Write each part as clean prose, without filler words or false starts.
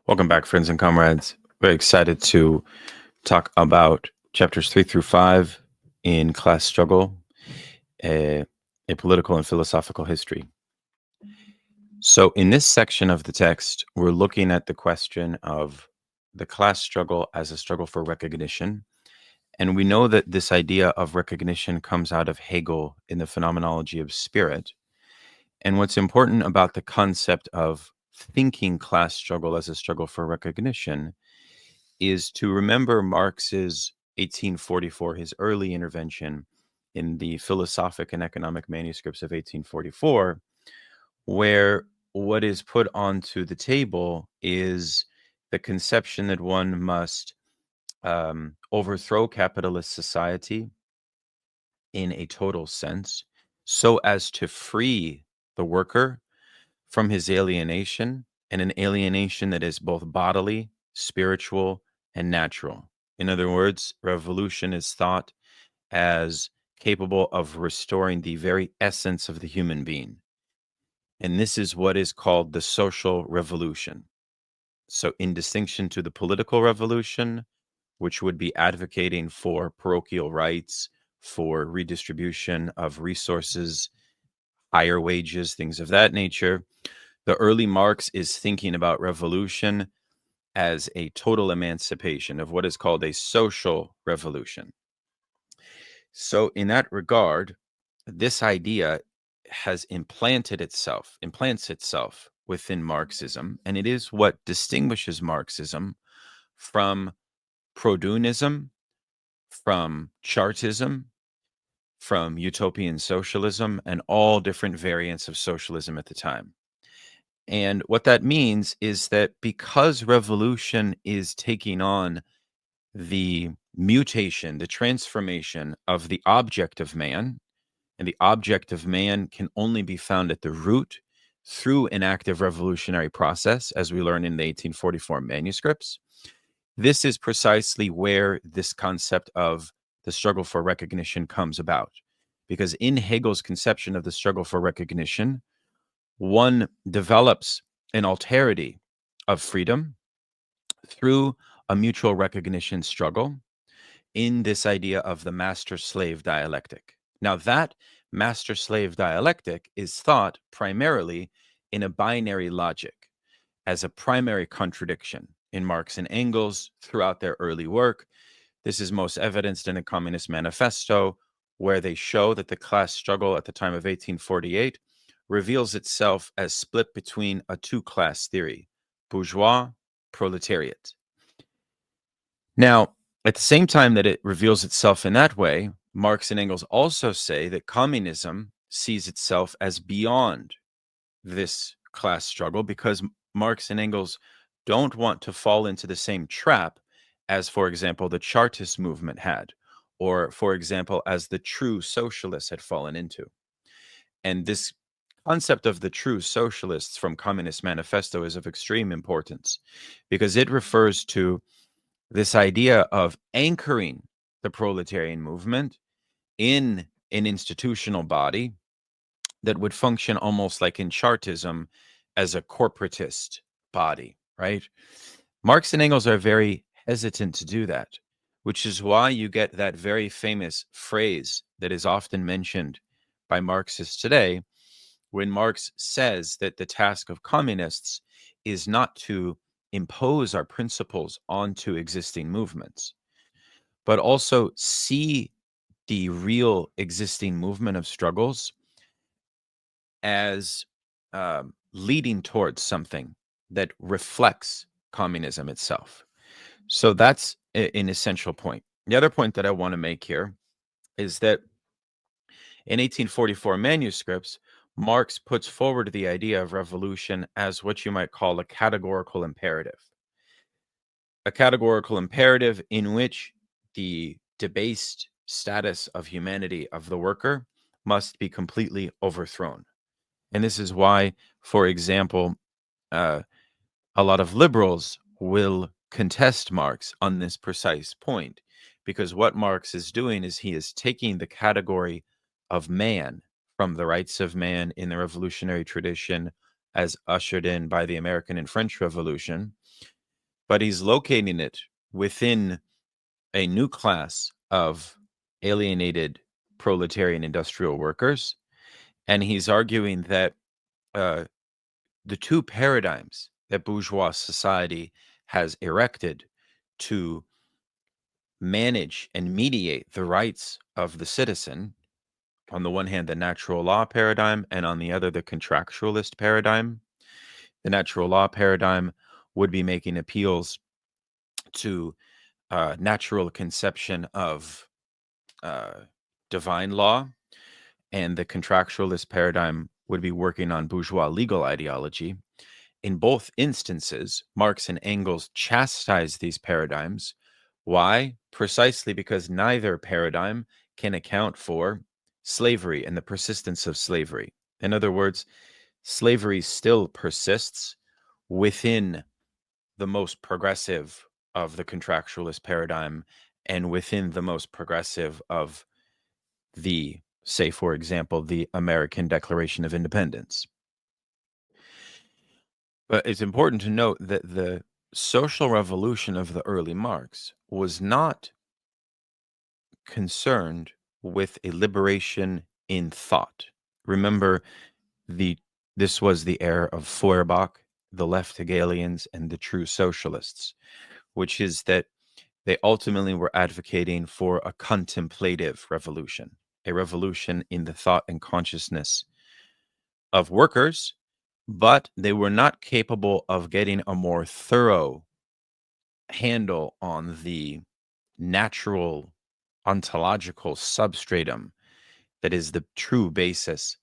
Welcome back, friends and comrades. Very excited to talk about chapters 3 through 5 in Class Struggle, a political and philosophical history. So in this section of the text, we're looking at the question of the class struggle as a struggle for recognition. And we know that this idea of recognition comes out of Hegel in the phenomenology of spirit. And what's important about the concept of thinking class struggle as a struggle for recognition is to remember Marx's 1844, his early intervention in the philosophic and economic manuscripts of 1844, where what is put onto the table is the conception that one must overthrow capitalist society in a total sense so as to free the worker from his alienation, and an alienation that is both bodily, spiritual, and natural. In other words, revolution is thought as capable of restoring the very essence of the human being. And this is what is called the social revolution. So, in distinction to the political revolution, which would be advocating for parochial rights, for redistribution of resources, higher wages, things of that nature, the early Marx is thinking about revolution as a total emancipation of what is called a social revolution. So, in that regard, this idea implants itself within Marxism, and it is what distinguishes Marxism from Prodeunism, from Chartism, from utopian socialism, and all different variants of socialism at the time. And what that means is that because revolution is taking on the mutation, the transformation of the object of man, and the object of man can only be found at the root through an active revolutionary process, as we learn in the 1844 manuscripts. This is precisely where this concept of the struggle for recognition comes about. Because in Hegel's conception of the struggle for recognition, one develops an alterity of freedom through a mutual recognition struggle in this idea of the master-slave dialectic. Now, that master-slave dialectic is thought primarily in a binary logic as a primary contradiction in Marx and Engels throughout their early work. This is most evidenced in a Communist Manifesto, where they show that the class struggle at the time of 1848 reveals itself as split between a two-class theory, bourgeois, proletariat. Now, at the same time that it reveals itself in that way, Marx and Engels also say that communism sees itself as beyond this class struggle because Marx and Engels don't want to fall into the same trap as, for example, the Chartist movement had, or, for example, as the true socialists had fallen into. And this concept of the true socialists from Communist Manifesto is of extreme importance because it refers to this idea of anchoring the proletarian movement in an institutional body that would function almost like in Chartism as a corporatist body, right? Marx and Engels are very hesitant to do that, which is why you get that very famous phrase that is often mentioned by Marxists today, when Marx says that the task of communists is not to impose our principles onto existing movements, but also see the real existing movement of struggles as leading towards something that reflects communism itself. So that's an essential point. The other point that I want to make here is that in 1844 manuscripts, Marx puts forward the idea of revolution as what you might call a categorical imperative. A categorical imperative in which the debased status of humanity of the worker must be completely overthrown. And this is why, for example, a lot of liberals will contest Marx on this precise point, because what Marx is doing is he is taking the category of man from the rights of man in the revolutionary tradition as ushered in by the American and French Revolution, but he's locating it within a new class of alienated proletarian industrial workers. And he's arguing that the two paradigms that bourgeois society has erected to manage and mediate the rights of the citizen, on the one hand, the natural law paradigm, and on the other, the contractualist paradigm. The natural law paradigm would be making appeals to natural conception of divine law, and the contractualist paradigm would be working on bourgeois legal ideology. In both instances, Marx and Engels chastise these paradigms. Why? Precisely because neither paradigm can account for slavery and the persistence of slavery. In other words, slavery still persists within the most progressive of the contractualist paradigm and within the most progressive of the, say, for example, the American Declaration of Independence. But it's important to note that the social revolution of the early Marx was not concerned with a liberation in thought. Remember, this was the era of Feuerbach, the left Hegelians, and the true socialists, which is that they ultimately were advocating for a contemplative revolution, a revolution in the thought and consciousness of workers, but they were not capable of getting a more thorough handle on the natural ontological substratum that is the true basis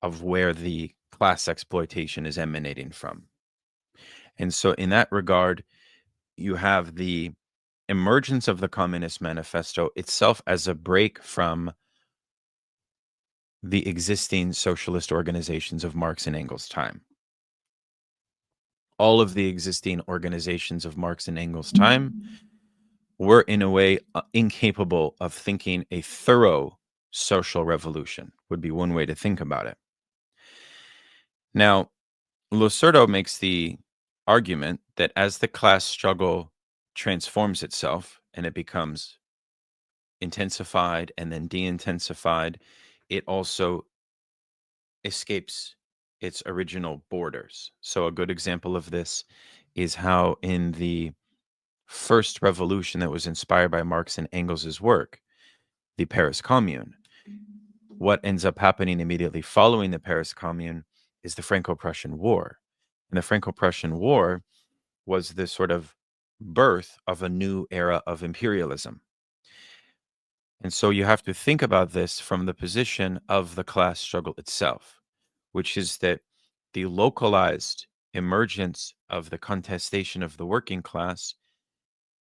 of where the class exploitation is emanating from. And so in that regard, you have the emergence of the Communist Manifesto itself as a break from the existing socialist organizations of Marx and Engels' time. All of the existing organizations of Marx and Engels' time were, in a way, incapable of thinking a thorough social revolution, would be one way to think about it. Now, Losurdo makes the argument that as the class struggle transforms itself and it becomes intensified and then de-intensified, it also escapes its original borders. So a good example of this is how in the first revolution that was inspired by Marx and Engels' work, the Paris Commune, what ends up happening immediately following the Paris Commune is the Franco-Prussian War. And the Franco-Prussian War was the sort of birth of a new era of imperialism. And so you have to think about this from the position of the class struggle itself, which is that the localized emergence of the contestation of the working class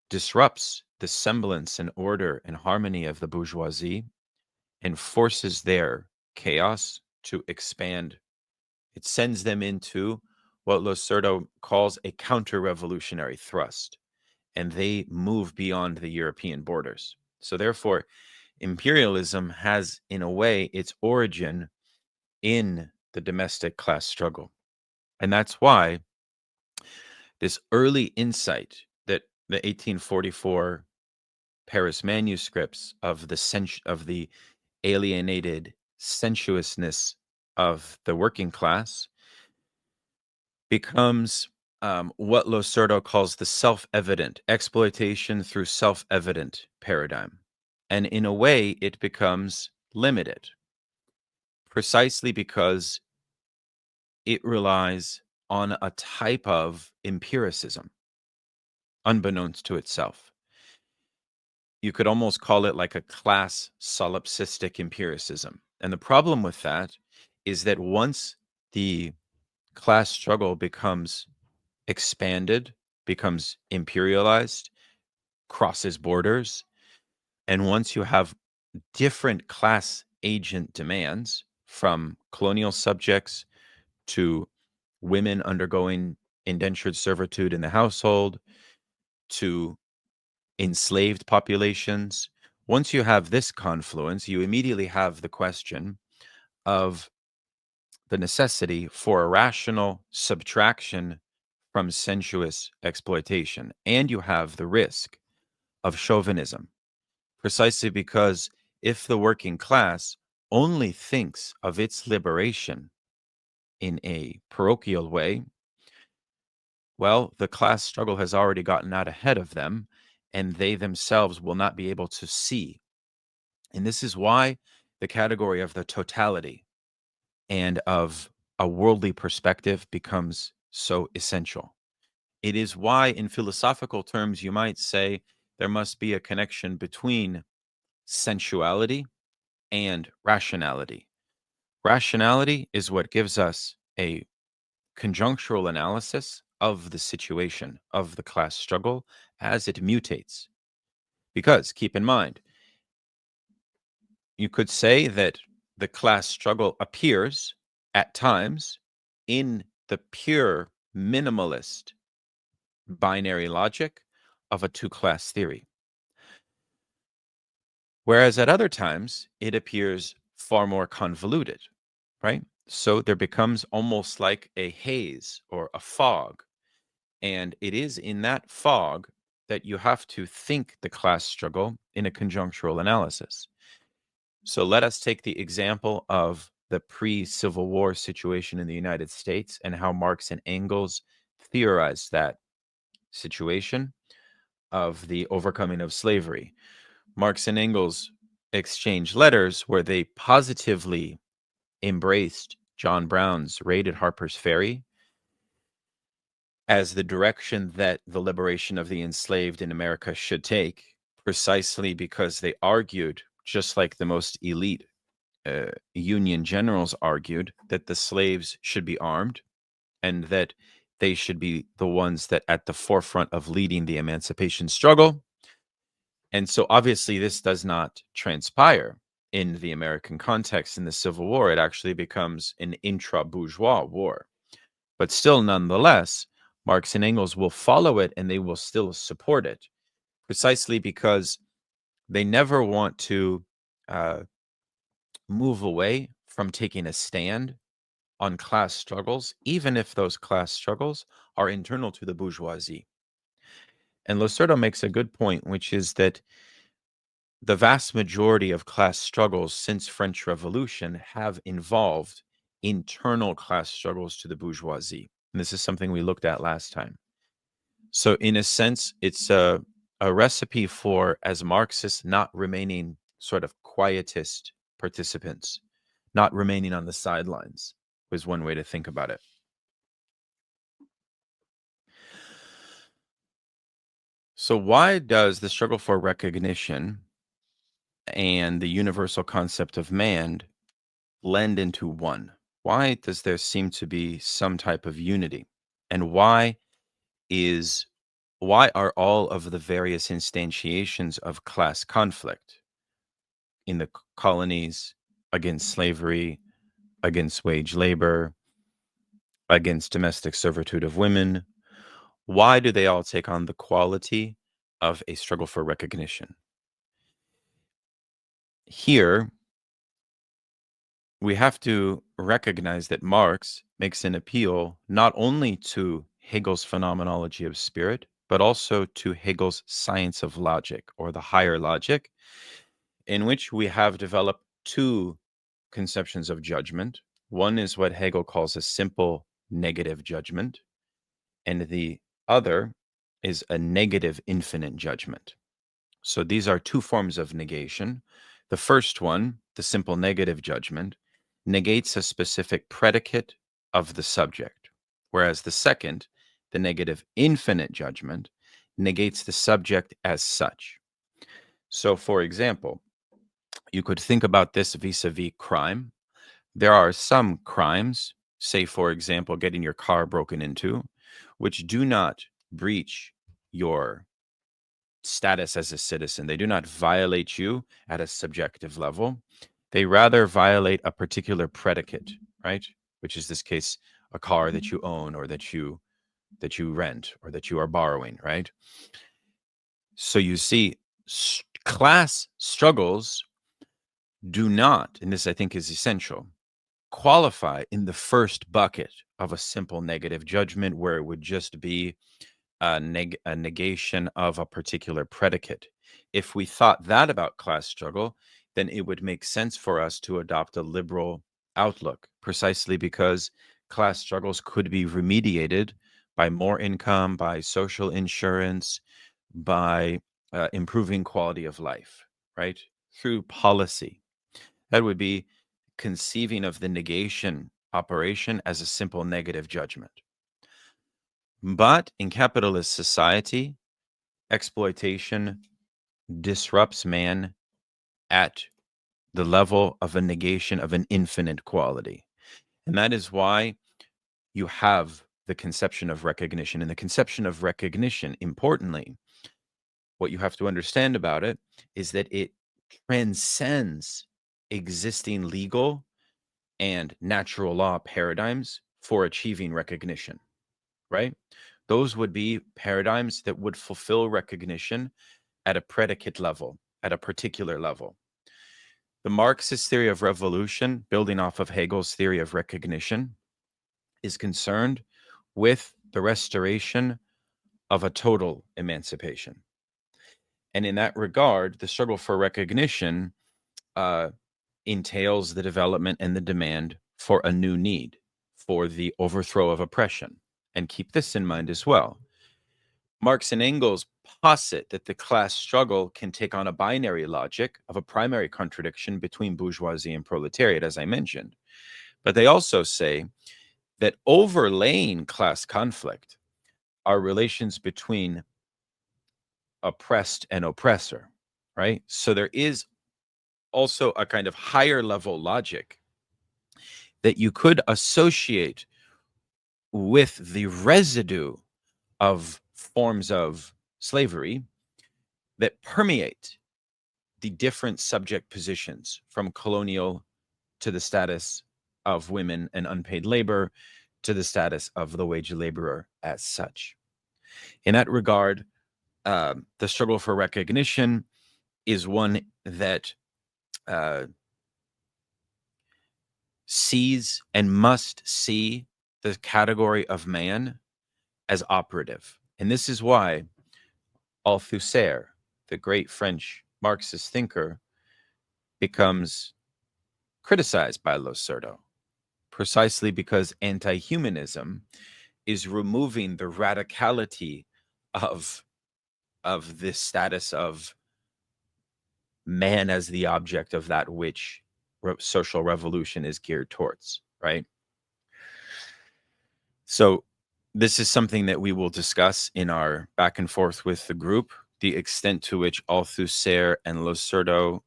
disrupts the semblance and order and harmony of the bourgeoisie and forces their chaos to expand. It sends them into what Losurdo calls a counter-revolutionary thrust, and they move beyond the European borders. So therefore, imperialism has, in a way, its origin in the domestic class struggle. And that's why this early insight that the 1844 Paris manuscripts of the alienated sensuousness of the working class becomes what Losurdo calls the self-evident exploitation through self-evident paradigm. And in a way, it becomes limited precisely because it relies on a type of empiricism, unbeknownst to itself. You could almost call it like a class solipsistic empiricism. And the problem with that is that once the class struggle becomes expanded, becomes imperialized, crosses borders, and once you have different class agent demands from colonial subjects to women undergoing indentured servitude in the household to enslaved populations, once you have this confluence, you immediately have the question of the necessity for a rational subtraction from sensuous exploitation, and you have the risk of chauvinism, precisely because if the working class only thinks of its liberation in a parochial way, well, the class struggle has already gotten out ahead of them, and they themselves will not be able to see. And this is why the category of the totality and of a worldly perspective becomes so essential. It is why, in philosophical terms, you might say there must be a connection between sensuality and rationality. Rationality is what gives us a conjunctural analysis of the situation of the class struggle as it mutates. Because keep in mind, you could say that the class struggle appears at times in the pure minimalist binary logic of a two-class theory. Whereas at other times, it appears far more convoluted, right? So there becomes almost like a haze or a fog. And it is in that fog that you have to think the class struggle in a conjunctural analysis. So let us take the example of the pre-Civil War situation in the United States and how Marx and Engels theorized that situation of the overcoming of slavery. Marx and Engels exchanged letters where they positively embraced John Brown's raid at Harper's Ferry as the direction that the liberation of the enslaved in America should take, precisely because they argued, just like the most elite Union generals argued, that the slaves should be armed and that they should be the ones that at the forefront of leading the emancipation struggle. And so obviously this does not transpire in the American context in the Civil War. It actually becomes an intra-bourgeois war. But still, nonetheless, Marx and Engels will follow it and they will still support it, precisely because they never want to move away from taking a stand on class struggles, even if those class struggles are internal to the bourgeoisie. And Losurdo makes a good point, which is that the vast majority of class struggles since French Revolution have involved internal class struggles to the bourgeoisie. And this is something we looked at last time. So in a sense, it's a recipe for, as Marxists, not remaining sort of quietist participants, not remaining on the sidelines, was one way to think about it. So why does the struggle for recognition and the universal concept of man blend into one? Why does there seem to be some type of unity? And why are all of the various instantiations of class conflict in the colonies, against slavery, against wage labor, against domestic servitude of women, why do they all take on the quality of a struggle for recognition? Here, we have to recognize that Marx makes an appeal not only to Hegel's phenomenology of spirit, but also to Hegel's science of logic, or the higher logic, in which we have developed two conceptions of judgment. One is what Hegel calls a simple negative judgment, and the other is a negative infinite judgment. So these are two forms of negation. The first one, the simple negative judgment, negates a specific predicate of the subject, whereas the second, the negative infinite judgment, negates the subject as such. So, for example, you could think about this vis-a-vis crime. There are some crimes, say, for example, getting your car broken into, which do not breach your status as a citizen. They do not violate you at a subjective level. They rather violate a particular predicate, right? Which is this case, a car that you own or that you rent or that you are borrowing, right? So you see, class struggles do not, and this I think is essential, qualify in the first bucket of a simple negative judgment, where it would just be a negation of a particular predicate. If we thought that about class struggle, then it would make sense for us to adopt a liberal outlook, precisely because class struggles could be remediated by more income, by social insurance, by improving quality of life, right? Through policy. That would be conceiving of the negation operation as a simple negative judgment. But in capitalist society, exploitation disrupts man at the level of a negation of an infinite quality. And that is why you have the conception of recognition. And the conception of recognition, importantly, what you have to understand about it is that it transcends existing legal and natural law paradigms for achieving recognition, right? Those would be paradigms that would fulfill recognition at a predicate level, at a particular level. The Marxist theory of revolution, building off of Hegel's theory of recognition, is concerned with the restoration of a total emancipation. And in that regard, the struggle for recognition entails the development and the demand for a new need, for the overthrow of oppression. And keep this in mind as well. Marx and Engels posit that the class struggle can take on a binary logic of a primary contradiction between bourgeoisie and proletariat, as I mentioned. But they also say that overlaying class conflict are relations between oppressed and oppressor, right? So there is also a kind of higher level logic that you could associate with the residue of forms of slavery that permeate the different subject positions, from colonial to the status of women and unpaid labor to the status of the wage laborer as such. In that regard, the struggle for recognition is one that sees and must see the category of man as operative. And this is why Althusser, the great French Marxist thinker, becomes criticized by Losurdo, precisely because anti-humanism is removing the radicality of this status of man as the object of that which social revolution is geared towards, right? So this is something that we will discuss in our back and forth with the group, the extent to which Althusser and Losurdo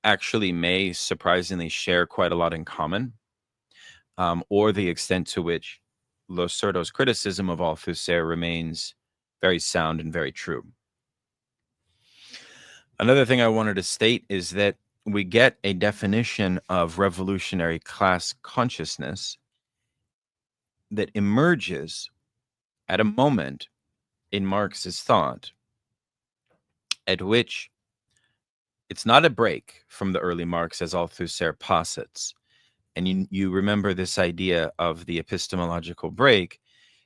actually may surprisingly share quite a lot in common, or the extent to which Losurdo's criticism of Althusser remains very sound and very true. Another thing I wanted to state is that we get a definition of revolutionary class consciousness that emerges at a moment in Marx's thought at which it's not a break from the early Marx, as Althusser posits. And you remember this idea of the epistemological break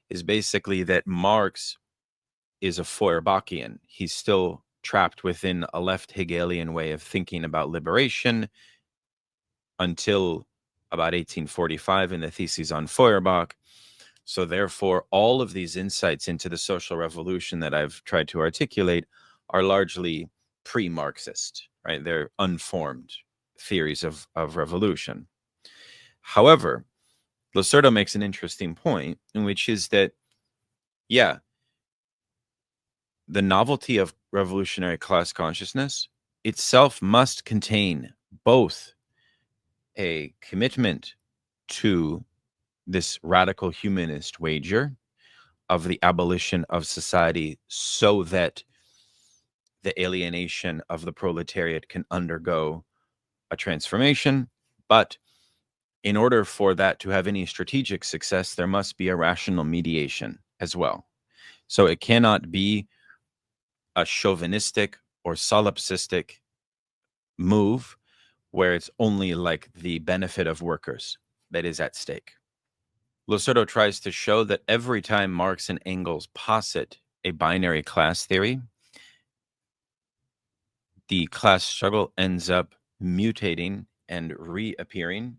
is basically that Marx is a Feuerbachian. He's still trapped within a left Hegelian way of thinking about liberation until about 1845 in the theses on Feuerbach. So therefore, all of these insights into the social revolution that I've tried to articulate are largely pre-Marxist, right? They're unformed theories of revolution. However, Losurdo makes an interesting point, in which is that, yeah, the novelty of revolutionary class consciousness itself must contain both a commitment to this radical humanist wager of the abolition of society so that the alienation of the proletariat can undergo a transformation. But in order for that to have any strategic success, there must be a rational mediation as well. So it cannot be a chauvinistic or solipsistic move where it's only like the benefit of workers. that is at stake. Losurdo tries to show that every time Marx and Engels posit a binary class theory, the class struggle ends up mutating and reappearing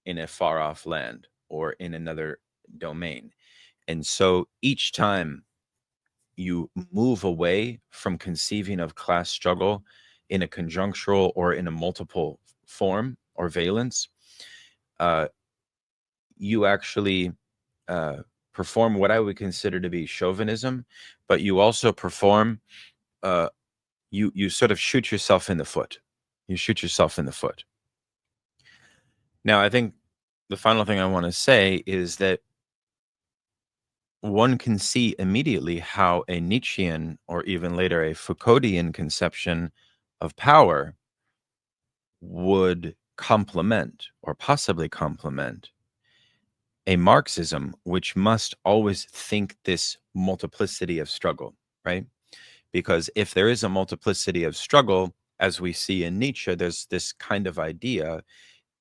in a far-off land or in another domain. And so each time you move away from conceiving of class struggle in a conjunctural or in a multiple form or valence, you actually perform what I would consider to be chauvinism, but you also perform, you sort of shoot yourself in the foot. You shoot yourself in the foot. Now, I think the final thing I want to say is that one can see immediately how a Nietzschean or even later a Foucauldian conception of power would complement or possibly complement a Marxism which must always think this multiplicity of struggle, right? Because if there is a multiplicity of struggle, as we see in Nietzsche, there's this kind of idea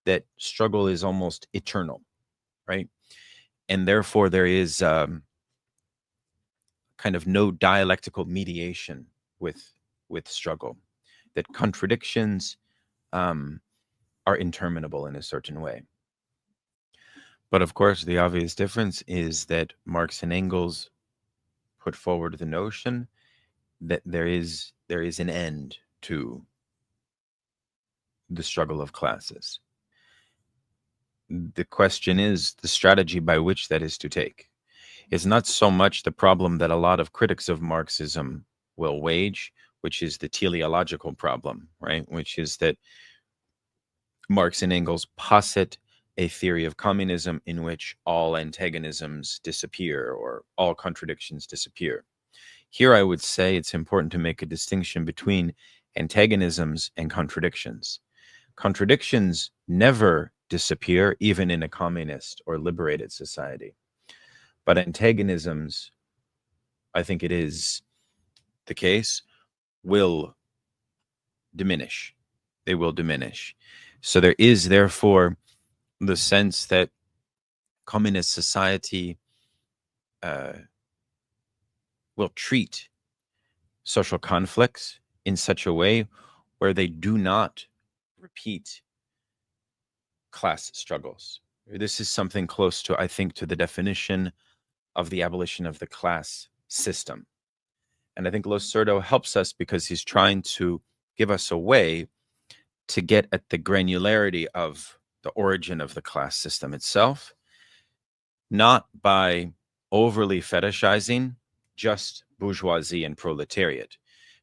that struggle is almost eternal, right? And therefore there is kind of no dialectical mediation with struggle, that contradictions are interminable in a certain way. But of course, the obvious difference is that Marx and Engels put forward the notion that there is an end to the struggle of classes. The question is the strategy by which that is to take. It's not so much the problem that a lot of critics of Marxism will wage, which is the teleological problem, right? Which is that Marx and Engels posit a theory of communism in which all antagonisms disappear or all contradictions disappear. Here, I would say it's important to make a distinction between antagonisms and contradictions. Contradictions never disappear, even in a communist or liberated society. But antagonisms, I think it is the case, will diminish. They will diminish. So there is, therefore, the sense that communist society will treat social conflicts in such a way where they do not repeat class struggles. This is something close to, I think, to the definition of the abolition of the class system. And I think Losurdo helps us because he's trying to give us a way to get at the granularity of the origin of the class system itself, not by overly fetishizing just bourgeoisie and proletariat.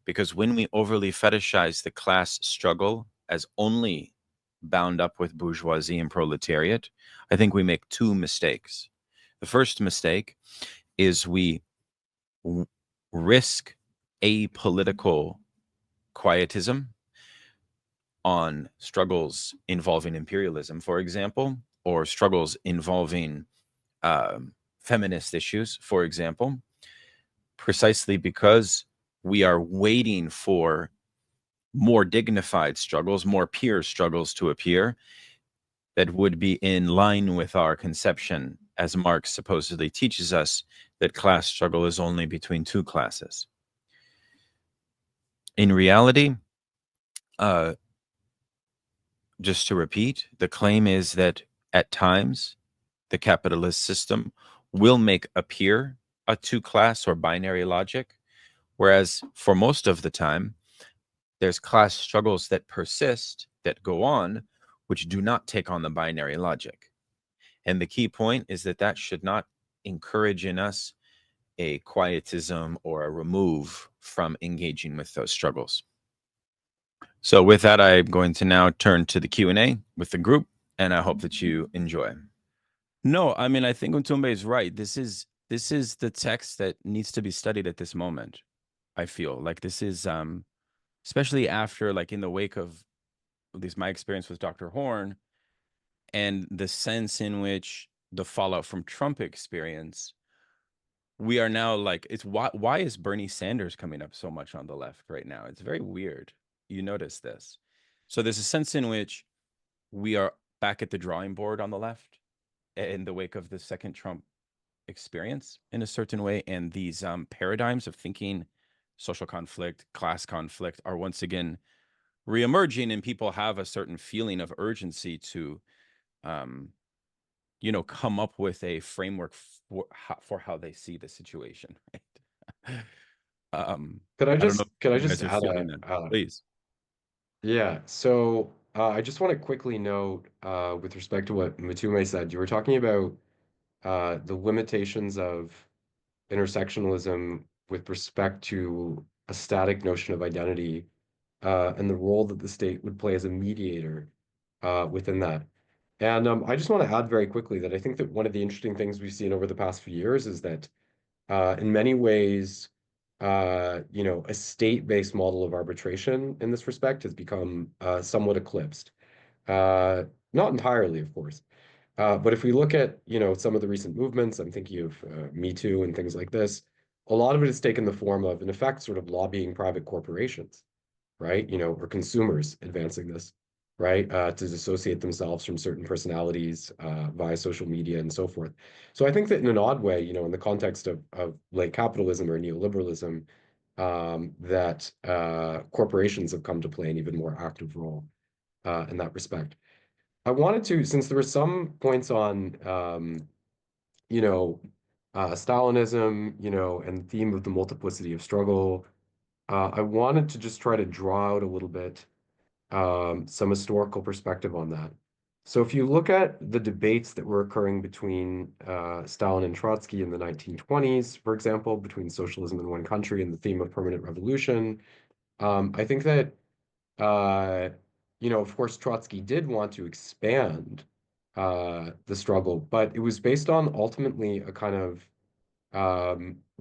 Because when we overly fetishize the class struggle as only bound up with bourgeoisie and proletariat, I think we make two mistakes. The first mistake is we risk apolitical quietism on struggles involving imperialism, for example, or struggles involving feminist issues, for example, precisely because we are waiting for more dignified struggles, more peer struggles to appear that would be in line with our conception, as Marx supposedly teaches us, that class struggle is only between two classes. In reality, just to repeat, the claim is that at times the capitalist system will make appear a two-class or binary logic, whereas for most of the time, there's class struggles that persist, that go on, which do not take on the binary logic. And the key point is that that should not encourage in us a quietism or a remove from engaging with those struggles. So with that, I'm going to now turn to the Q&A with the group, and I hope that you enjoy. No, I mean, I think Ntumbe is right. This is the text that needs to be studied at this moment. I feel like this is, especially after, like, in the wake of at least my experience with Dr. Horn and the sense in which the fallout from Trump experience, we are now like, it's why is Bernie Sanders coming up so much on the left right now? It's very weird. You notice this. So there's a sense in which we are back at the drawing board on the left in the wake of the second Trump experience in a certain way. And these paradigms of thinking, social conflict, class conflict, are once again reemerging, and people have a certain feeling of urgency to come up with a framework for how they see the situation, right? Could I I don't know just if could I you just guys are add feeling that. Please. yeah, so I just want to quickly note with respect to what Matume said, you were talking about the limitations of intersectionalism with respect to a static notion of identity and the role that the state would play as a mediator within that. And I just want to add very quickly that I think that one of the interesting things we've seen over the past few years is that in many ways, a state-based model of arbitration in this respect has become somewhat eclipsed. Uh, Not entirely, of course. But if we look at, some of the recent movements, I'm thinking of Me Too and things like this, a lot of it has taken the form of, in effect, sort of lobbying private corporations, right? Or consumers advancing this, right? To dissociate themselves from certain personalities via social media and so forth. So I think that in an odd way, in the context of late capitalism or neoliberalism, that corporations have come to play an even more active role in that respect. I wanted to, since there were some points on, you know, Stalinism, and the theme of the multiplicity of struggle, I wanted to just try to draw out a little bit some historical perspective on that. So if you look at the debates that were occurring between Stalin and Trotsky in the 1920s, for example, between socialism in one country and the theme of permanent revolution, I think that uh, of course, Trotsky did want to expand the struggle, but it was based on ultimately a kind of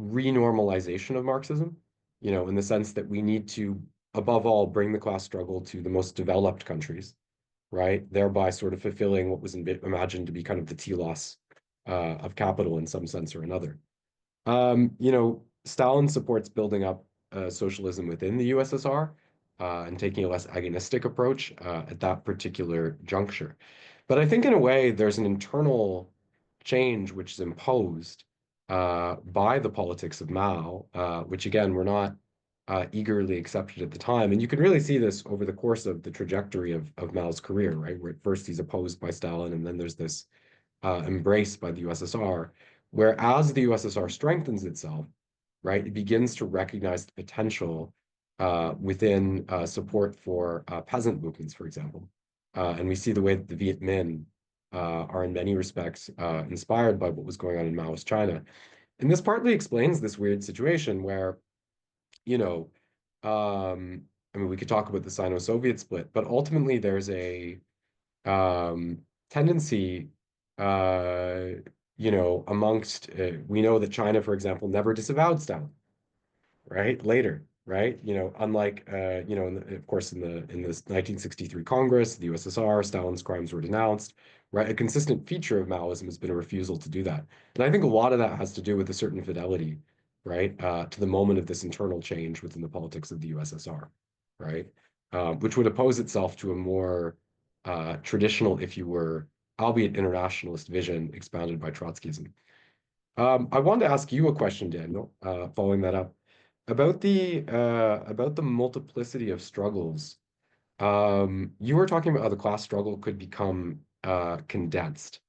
renormalization of Marxism, in the sense that we need to, above all, bring the class struggle to the most developed countries, right? Thereby sort of fulfilling what was imagined to be kind of the telos of capital in some sense or another. Stalin supports building up socialism within the USSR and taking a less agonistic approach at that particular juncture. But I think in a way, there's an internal change which is imposed by the politics of Mao, which again, were not eagerly accepted at the time. And you can really see this over the course of the trajectory of Mao's career, right? Where at first he's opposed by Stalin, and then there's this embraced by the USSR, where as the USSR strengthens itself, right, it begins to recognize the potential within support for peasant movements, for example. And we see the way that the Viet Minh are in many respects inspired by what was going on in Maoist China. And this partly explains this weird situation where, you know, I mean, we could talk about the Sino-Soviet split, but ultimately there's a tendency, uh, amongst, we know that China, for example, never disavowed Stalin, right? Later, right? Unlike, of course, in this 1963 Congress, the USSR, Stalin's crimes were denounced, right? A consistent feature of Maoism has been a refusal to do that. And I think a lot of that has to do with a certain fidelity, right, to the moment of this internal change within the politics of the USSR, right? Which would oppose itself to a more traditional, if you were, albeit internationalist vision expounded by Trotskyism. I wanted to ask you a question, Daniel, following that up about the multiplicity of struggles. You were talking about how the class struggle could become condensed.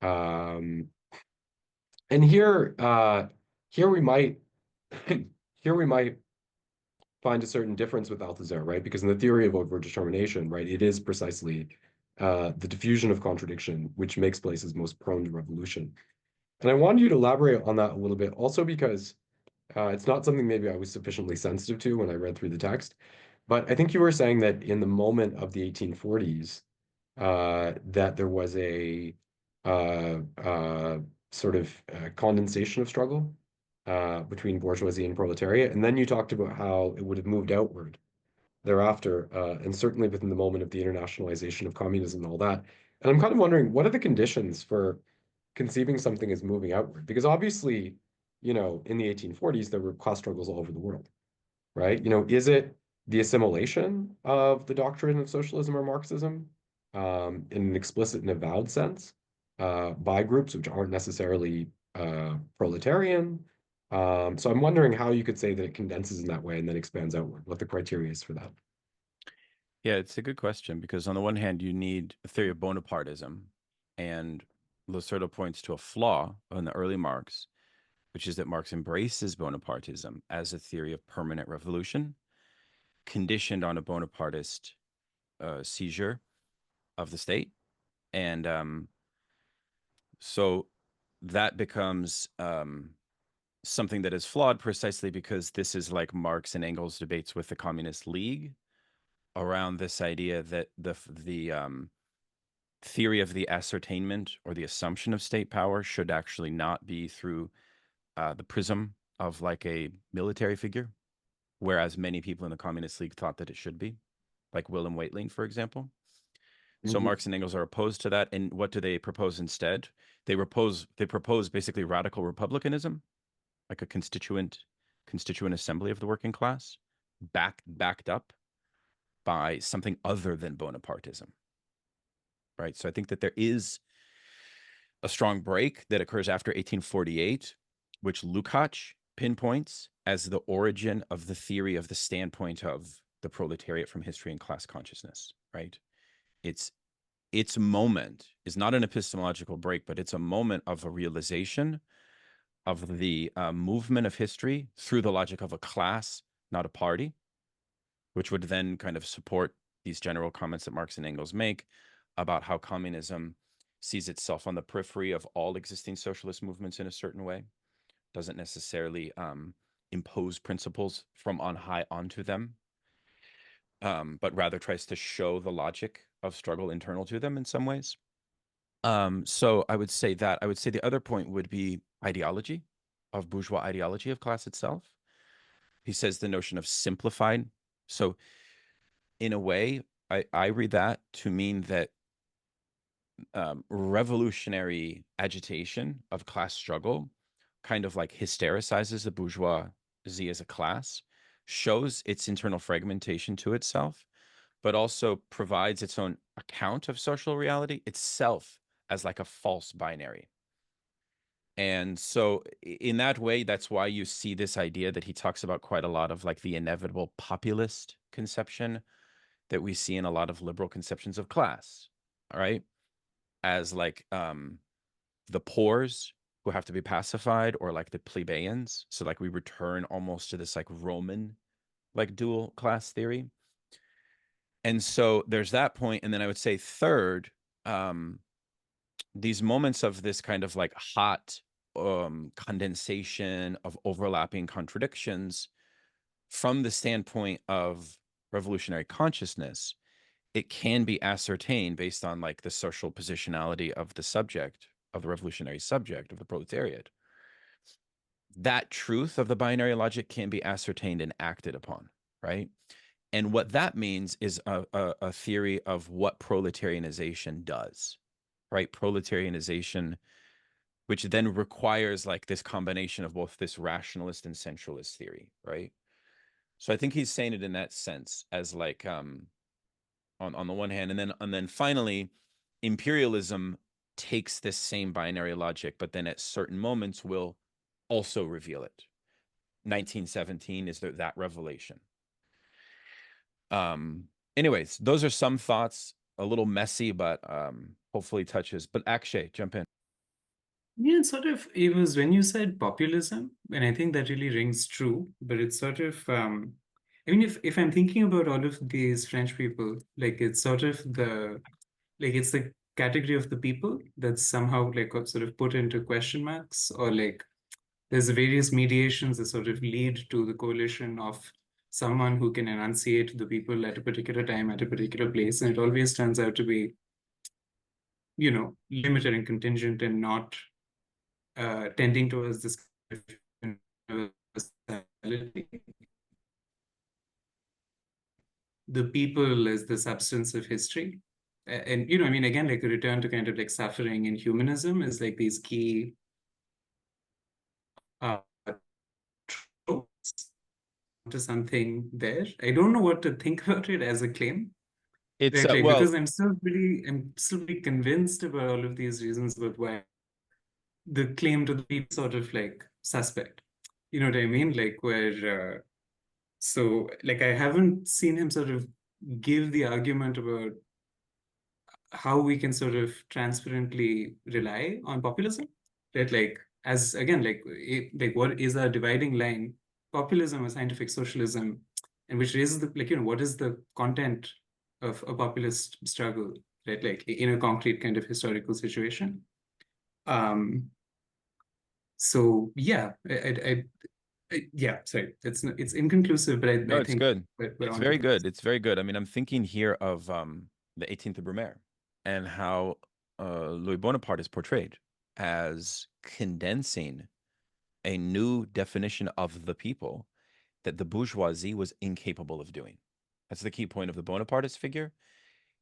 Um, and here we might here we might find a certain difference with Althusser, right? Because in the theory of overdetermination, right, it is precisely the diffusion of contradiction which makes places most prone to revolution. And I wanted you to elaborate on that a little bit, also because it's not something maybe I was sufficiently sensitive to when I read through the text. But I think you were saying that in the moment of the 1840s, that there was a sort of condensation of struggle between bourgeoisie and proletariat. And then you talked about how it would have moved outward thereafter, and certainly within the moment of the internationalization of communism and all that. And I'm kind of wondering, what are the conditions for conceiving something as moving outward? Because obviously, in the 1840s, there were class struggles all over the world, right? Is it the assimilation of the doctrine of socialism or Marxism? in an explicit and avowed sense by groups which aren't necessarily proletarian. So I'm wondering how you could say that it condenses in that way and then expands outward, what the criteria is for that. Yeah, it's a good question because on the one hand, you need a theory of Bonapartism, and Losurdo points to a flaw in the early Marx, which is that Marx embraces Bonapartism as a theory of permanent revolution, conditioned on a Bonapartist seizure of the state. And so that becomes something that is flawed precisely because this is like Marx and Engels' debates with the Communist League around this idea that the theory of the ascertainment or the assumption of state power should actually not be through the prism of like a military figure, whereas many people in the Communist League thought that it should be, like Wilhelm Weitling, for example. So Hmm. Marx and Engels are opposed to that. And what do they propose instead? They propose basically radical republicanism, like a constituent assembly of the working class, backed up by something other than Bonapartism. Right. So I think that there is a strong break that occurs after 1848, which Lukács pinpoints as the origin of the theory of the standpoint of the proletariat from history and class consciousness. Right. It's its moment is not an epistemological break, but it's a moment of a realization of the movement of history through the logic of a class, not a party, which would then kind of support these general comments that Marx and Engels make about how communism sees itself on the periphery of all existing socialist movements in a certain way, doesn't necessarily impose principles from on high onto them, but rather tries to show the logic of struggle internal to them in some ways. So I would say that. I would say the other point would be ideology, of bourgeois ideology of class itself. He says the notion of simplified. So in a way, I read that to mean that revolutionary agitation of class struggle kind of like hystericizes the bourgeoisie as a class, shows its internal fragmentation to itself, but also provides its own account of social reality itself as like a false binary. And so, in that way, that's why you see this idea that he talks about quite a lot of like the inevitable populist conception that we see in a lot of liberal conceptions of class. All right. As like the poors who have to be pacified, or like the plebeians. So, like, we return almost to this like Roman like dual class theory. And so there's that point. And then I would say, third, these moments of this kind of like hot condensation of overlapping contradictions from the standpoint of revolutionary consciousness, it can be ascertained based on like the social positionality of the subject, of the revolutionary subject, of the proletariat. That truth of the binary logic can be ascertained and acted upon, right? And what that means is a theory of what proletarianization does, right? Proletarianization, which then requires like this combination of both this rationalist and centralist theory, right? So I think he's saying it in that sense as like on the one hand, and then finally, imperialism takes this same binary logic, but then at certain moments will also reveal it. 1917 is that revelation. Um, Anyways, those are some thoughts, a little messy, but hopefully touches. But Akshay, jump in. Yeah, it's sort of, it was when you said populism, and I think that really rings true, but it's sort of, I mean, if I'm thinking about all of these French people, like it's sort of it's the category of the people that's somehow like got sort of put into question marks, or like there's various mediations that sort of lead to the coalition of someone who can enunciate the people at a particular time, at a particular place, and it always turns out to be, limited and contingent and not tending towards this kind of universality. The people as the substance of history. And, I mean, again, like a return to kind of like suffering and humanism is like these key uh, tropes to something there. I don't know what to think about it as a claim, It's Right, right. well, Because I'm still pretty convinced about all of these reasons about why the claim to be sort of like suspect. You know what I mean? Like where so like I haven't seen him sort of give the argument about how we can sort of transparently rely on populism, right? Like as again, like what is our dividing line? Populism or scientific socialism, and which raises the like what is the content of a populist struggle, right? Like in a concrete kind of historical situation. Um, so yeah, yeah, sorry, it's inconclusive, but no, I it's think good. we're It's on to very things. good. It's very good. I mean, I'm thinking here of the 18th of Brumaire and how Louis Bonaparte is portrayed as condensing a new definition of the people that the bourgeoisie was incapable of doing. That's the key point of the Bonapartist figure.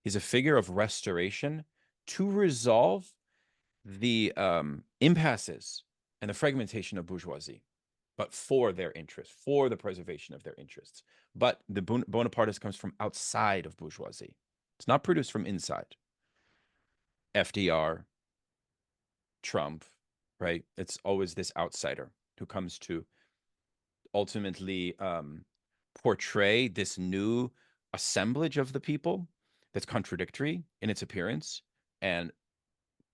He's a figure of restoration to resolve the impasses and the fragmentation of bourgeoisie, but for their interests, for the preservation of their interests. But the Bonapartist comes from outside of bourgeoisie. It's not produced from inside. FDR, Trump, right? It's always this outsider who comes to ultimately portray this new assemblage of the people that's contradictory in its appearance and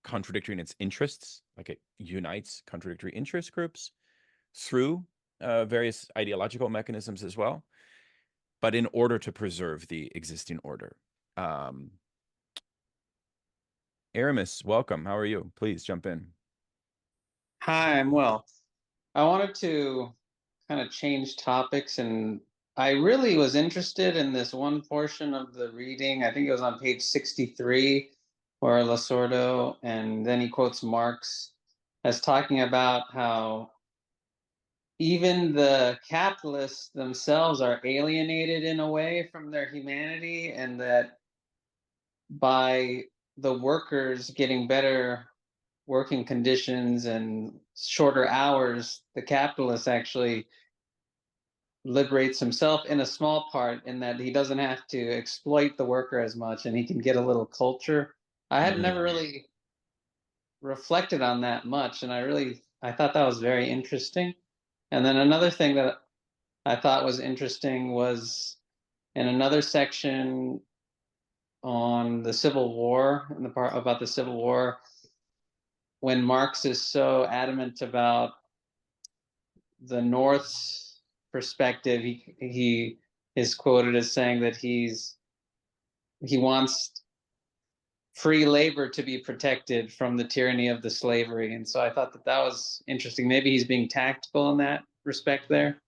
contradictory in its interests, like it unites contradictory interest groups through various ideological mechanisms as well, but in order to preserve the existing order. Aramis, welcome. How are you? Please jump in. Hi, I'm well. I wanted to kind of change topics, and I really was interested in this one portion of the reading. I think it was on page 63, where Losurdo, and then he quotes Marx as talking about how even the capitalists themselves are alienated in a way from their humanity, and that by the workers getting better working conditions and shorter hours, the capitalist actually liberates himself in a small part in that he doesn't have to exploit the worker as much and he can get a little culture. I had never really reflected on that much, and I thought that was very interesting. And then another thing that I thought was interesting was in another section on the Civil War, in the part about the Civil War, when Marx is so adamant about the North's perspective, he is quoted as saying that he wants free labor to be protected from the tyranny of the slavery. And so I thought that that was interesting. Maybe he's being tactical in that respect there.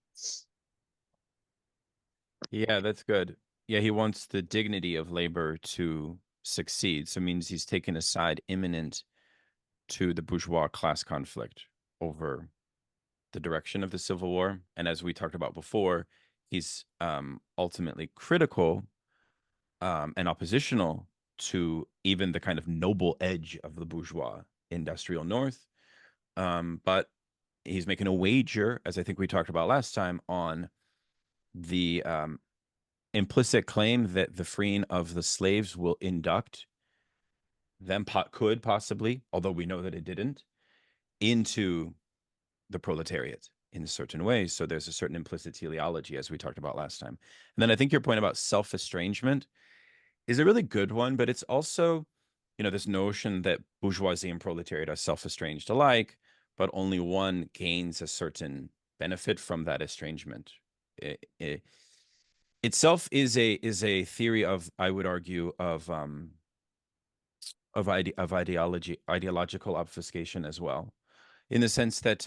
Yeah, that's good. Yeah, he wants the dignity of labor to succeed. So it means he's taken a side imminent to the bourgeois class conflict over the direction of the Civil War. And as we talked about before, he's ultimately critical and oppositional to even the kind of noble edge of the bourgeois industrial North. But he's making a wager, as I think we talked about last time, on the implicit claim that the freeing of the slaves will induct them, could possibly, although we know that it didn't, into the proletariat in certain ways. So there's a certain implicit teleology, as we talked about last time. And then I think your point about self-estrangement is a really good one, but it's also, this notion that bourgeoisie and proletariat are self-estranged alike, but only one gains a certain benefit from that estrangement. It itself is a theory of, I would argue, of ideological obfuscation as well, in the sense that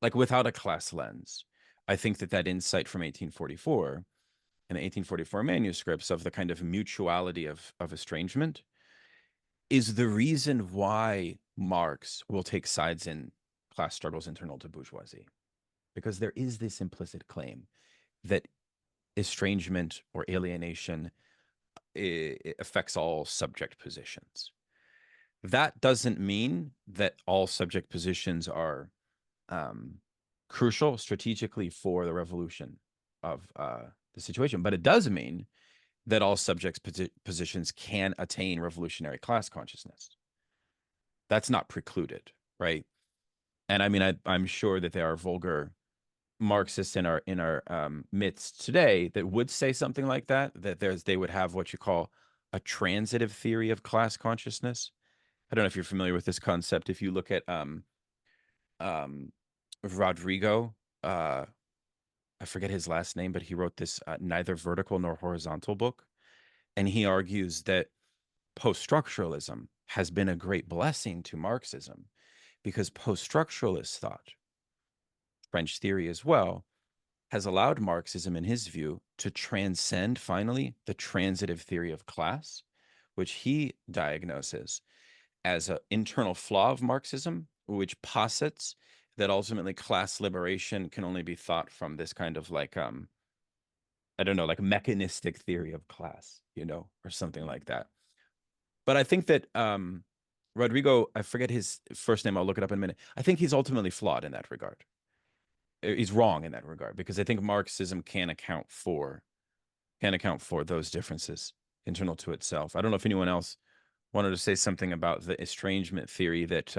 like without a class lens, I think that insight from 1844 and the 1844 manuscripts of the kind of mutuality of estrangement is the reason why Marx will take sides in class struggles internal to bourgeoisie, because there is this implicit claim that estrangement or alienation affects all subject positions. That doesn't mean that all subject positions are crucial strategically for the revolution of the situation, but it does mean that all subjects' positions can attain revolutionary class consciousness. That's not precluded, right? And I mean, I'm sure that there are vulgar Marxists in our midst today that would say something like that. That they would have what you call a transitive theory of class consciousness. I don't know if you're familiar with this concept. If you look at Rodrigo, I forget his last name, but he wrote this neither vertical nor horizontal book, and he argues that post-structuralism has been a great blessing to Marxism because post-structuralist thought, French theory as well, has allowed Marxism, in his view, to transcend finally the transitive theory of class, which he diagnoses as an internal flaw of Marxism, which posits that ultimately class liberation can only be thought from this kind of like I don't know, like mechanistic theory of class, or something like that. But I think that Rodrigo, I forget his first name, I'll look it up in a minute. I think he's ultimately flawed in that regard. He's wrong in that regard, because I think Marxism can account for those differences internal to itself. I don't know if anyone else wanted to say something about the estrangement theory that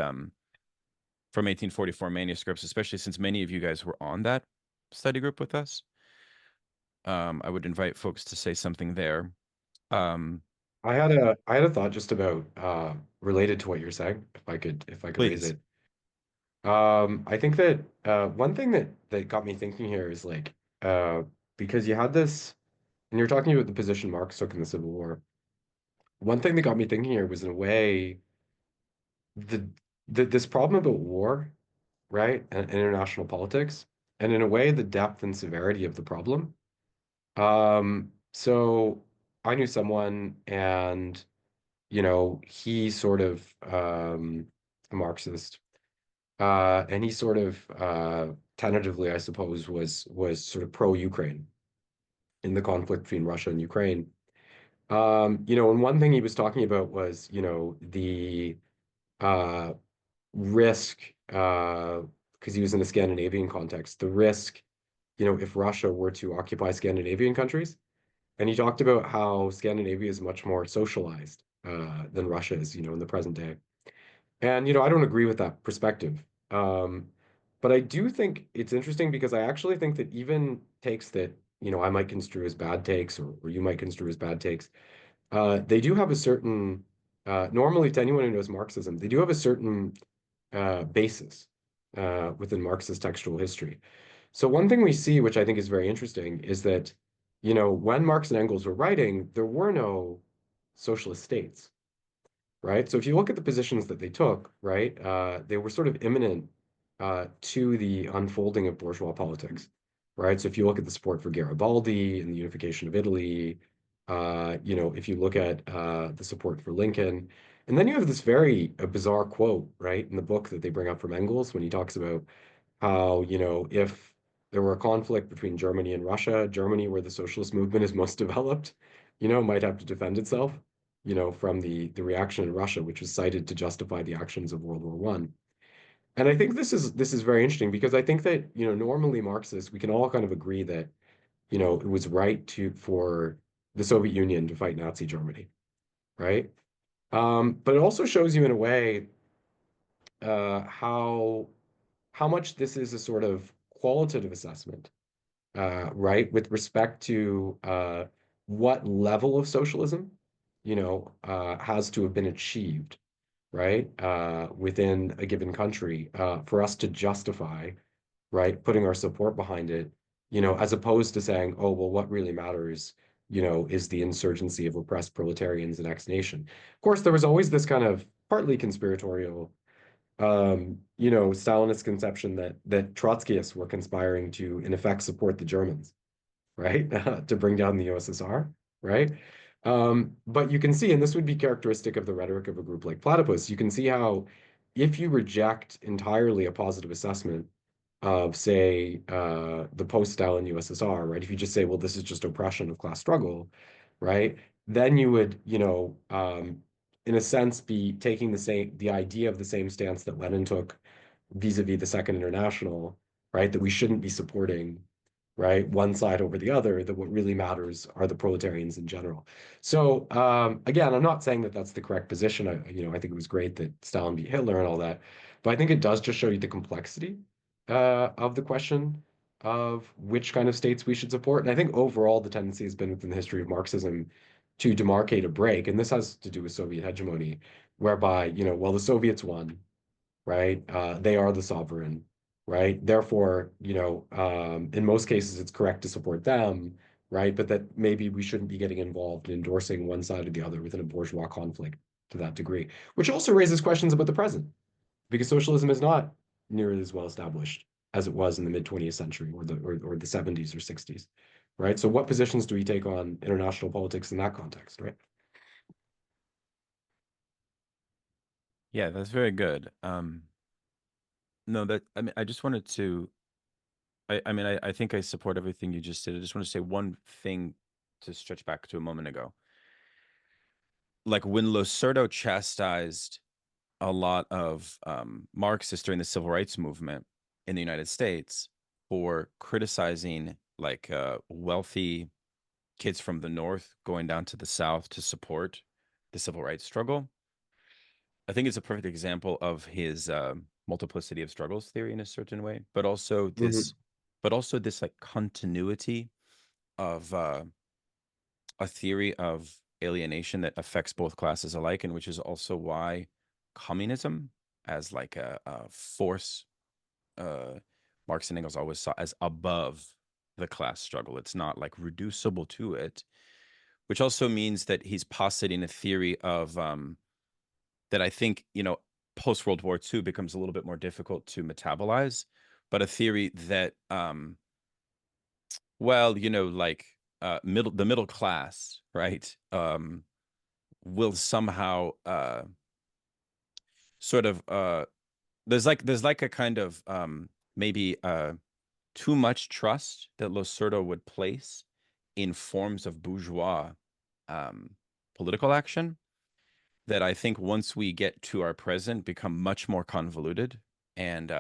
from 1844 manuscripts, especially since many of you guys were on that study group with us. I would invite folks to say something there. I had a thought just about related to what you're saying, if I could raise Please. it. I think that one thing that got me thinking here is like because you had this, and you're talking about the position Marx took in the Civil War. One thing that got me thinking here was, in a way, the, this problem about war, right, and international politics, and in a way, the depth and severity of the problem. So I knew someone, and he sort of a Marxist, and he sort of tentatively, I suppose, was sort of pro-Ukraine in the conflict between Russia and Ukraine. And one thing he was talking about was, the uh, risk, because he was in a Scandinavian context, the risk, if Russia were to occupy Scandinavian countries. And he talked about how Scandinavia is much more socialized than Russia is, in the present day. And, I don't agree with that perspective. Um, but I do think it's interesting, because I actually think that even takes that, I might construe as bad takes, or you might construe as bad takes, they do have a certain, normally, to anyone who knows Marxism, they do have a certain basis within Marxist textual history. So one thing we see, which I think is very interesting, is that, when Marx and Engels were writing, there were no socialist states, right? So if you look at the positions that they took, right, they were sort of imminent to the unfolding of bourgeois politics, right? So if you look at the support for Garibaldi and the unification of Italy, if you look at the support for Lincoln, and then you have this very bizarre quote, right, in the book that they bring up from Engels, when he talks about how, if there were a conflict between Germany and Russia, Germany, where the socialist movement is most developed, might have to defend itself, from the reaction in Russia, which was cited to justify the actions of World War One. And I think this is very interesting, because I think that, normally Marxists, we can all kind of agree that, it was right for the Soviet Union to fight Nazi Germany, right? But it also shows you, in a way, how much this is a sort of qualitative assessment, right, with respect to what level of socialism, has to have been achieved, right, within a given country, for us to justify, right, putting our support behind it, as opposed to saying, oh, well, what really matters, is the insurgency of oppressed proletarians in X nation. Of course, there was always this kind of partly conspiratorial Stalinist conception that Trotskyists were conspiring to, in effect, support the Germans, right, to bring down the USSR, right? But you can see, and this would be characteristic of the rhetoric of a group like Platypus, you can see how, if you reject entirely a positive assessment of, say, the post-Stalin USSR, right? If you just say, well, this is just oppression of class struggle, right? Then you would, in a sense, be taking the idea of the same stance that Lenin took vis-a-vis the Second International, right? That we shouldn't be supporting right? One side over the other, that what really matters are the proletarians in general. So again, I'm not saying that that's the correct position. I think it was great that Stalin beat Hitler and all that, but I think it does just show you the complexity of the question of which kind of states we should support. And I think overall the tendency has been within the history of Marxism to demarcate a break, and this has to do with Soviet hegemony, whereby, well, the Soviets won, right? They are the sovereign, right? Therefore, in most cases, it's correct to support them, right? But that maybe we shouldn't be getting involved in endorsing one side or the other within a bourgeois conflict to that degree, which also raises questions about the present, because socialism is not nearly as well established as it was in the mid 20th century or the 70s or 60s, right? So what positions do we take on international politics in that context, right? Yeah, that's very good. No, I just wanted to, I think I support everything you just said. I just want to say one thing to stretch back to a moment ago. Like when Losurdo chastised a lot of Marxists during the civil rights movement in the United States for criticizing like wealthy kids from the North going down to the South to support the civil rights struggle. I think it's a perfect example of his multiplicity of struggles theory in a certain way, but also Mhm. this like continuity of a theory of alienation that affects both classes alike, and which is also why communism as like a force, uh, Marx and Engels always saw as above the class struggle. It's not like reducible to it, which also means that he's positing a theory of that I think, post World War II becomes a little bit more difficult to metabolize, but a theory that, well, like the middle class, right, will somehow sort of there's like a kind of maybe too much trust that Losurdo would place in forms of bourgeois um, political action that I think once we get to our present become much more convoluted, and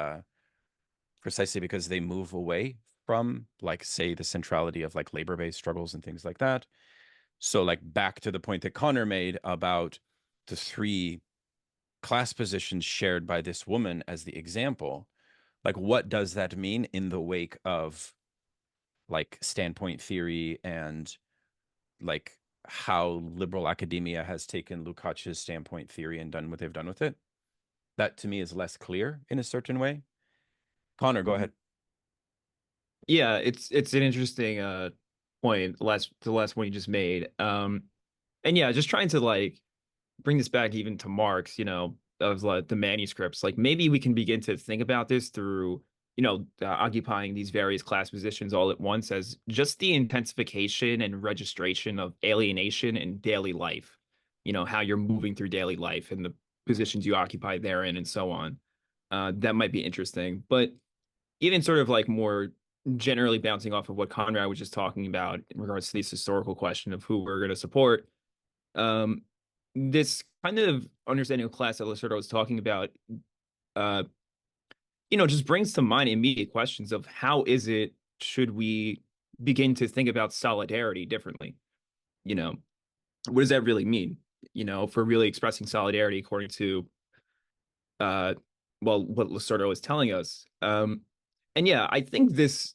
precisely because they move away from, like, say, the centrality of like labor-based struggles and things like that. So like back to the point that Connor made about the three class positions shared by this woman as the example, like what does that mean in the wake of like standpoint theory and like how liberal academia has taken Lukács's standpoint theory and done what they've done with it? That to me is less clear in a certain way. Connor, go ahead. Yeah, it's an interesting point, the last one you just made. And yeah, just trying to like bring this back even to Marx, of like the manuscripts. Like maybe we can begin to think about this through, occupying these various class positions all at once as just the intensification and registration of alienation in daily life. How you're moving through daily life and the positions you occupy therein and so on. That might be interesting. But even sort of like more generally bouncing off of what Conrad was just talking about in regards to this historical question of who we're going to support, um, this kind of understanding of class that Lacerda was talking about, uh, just brings to mind immediate questions of how is it should we begin to think about solidarity differently? You know, what does that really mean? If we're really expressing solidarity according to uh what Lacerda was telling us. And yeah, I think this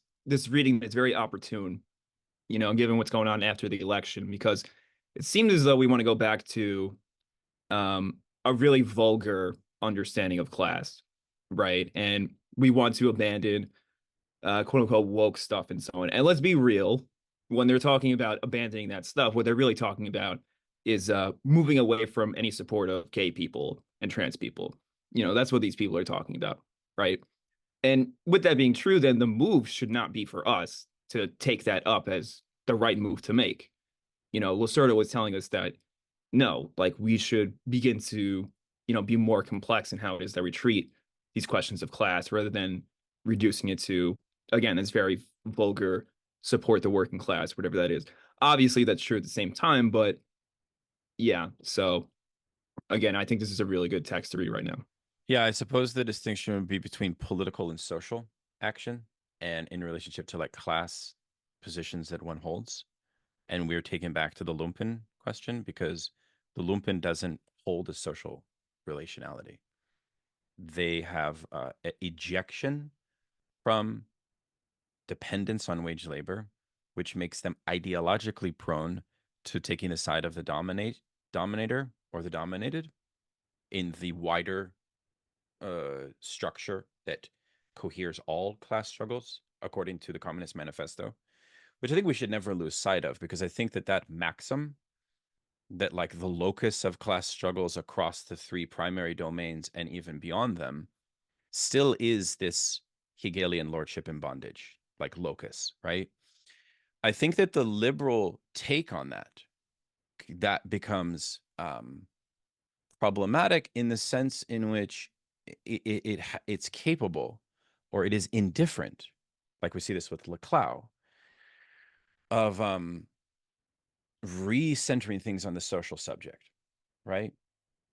reading is very opportune, given what's going on after the election, because it seems as though we want to go back to a really vulgar understanding of class, right? And we want to abandon quote unquote woke stuff and so on. And let's be real, when they're talking about abandoning that stuff, what they're really talking about is moving away from any support of gay people and trans people. That's what these people are talking about, right? And with that being true, then the move should not be for us to take that up as the right move to make. Lacerda was telling us that no, like we should begin to, be more complex in how it is that we treat these questions of class rather than reducing it to, again, this very vulgar support the working class, whatever that is. Obviously, that's true at the same time, but yeah. So again, I think this is a really good text to read right now. Yeah, I suppose the distinction would be between political and social action. and in relationship to like class positions that one holds. And we're taken back to the lumpen question because the lumpen doesn't hold a social relationality. They have ejection from dependence on wage labor, which makes them ideologically prone to taking the side of the dominator or the dominated in the wider structure that coheres all class struggles, according to the Communist Manifesto, which I think we should never lose sight of, because I think that that maxim, that like the locus of class struggles across the three primary domains and even beyond them, still is this Hegelian lordship in bondage, like locus, right? I think that the liberal take on that becomes problematic in the sense in which it's capable, or it is indifferent, like we see this with Leclau, of recentering things on the social subject, right?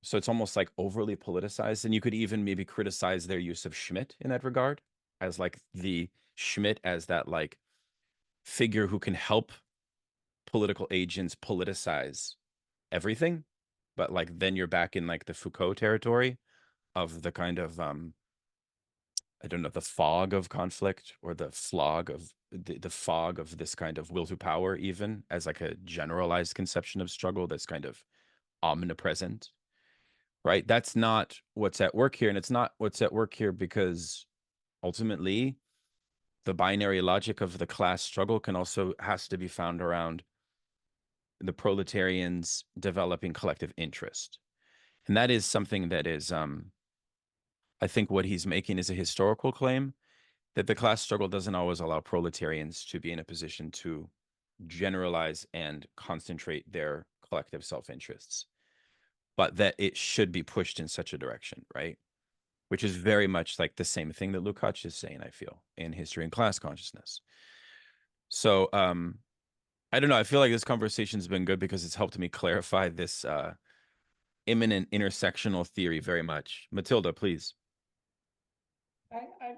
So it's almost like overly politicized, and you could even maybe criticize their use of Schmidt in that regard, as like the Schmidt as that like figure who can help political agents politicize everything. But like then you're back in like the Foucault territory of the kind of I don't know, the fog of conflict, or the flog of the fog of this kind of will to power, even as like a generalized conception of struggle that's kind of omnipresent, right? That's not what's at work here. And it's not what's at work here because ultimately the binary logic of the class struggle has to be found around the proletarians developing collective interest. And that is something that is, I think what he's making is a historical claim that the class struggle doesn't always allow proletarians to be in a position to generalize and concentrate their collective self-interests, but that it should be pushed in such a direction, right? Which is very much like the same thing that Lukács is saying, I feel, in History and Class Consciousness. So I don't know. I feel like this conversation's been good because it's helped me clarify this imminent intersectional theory very much. Matilda, please. I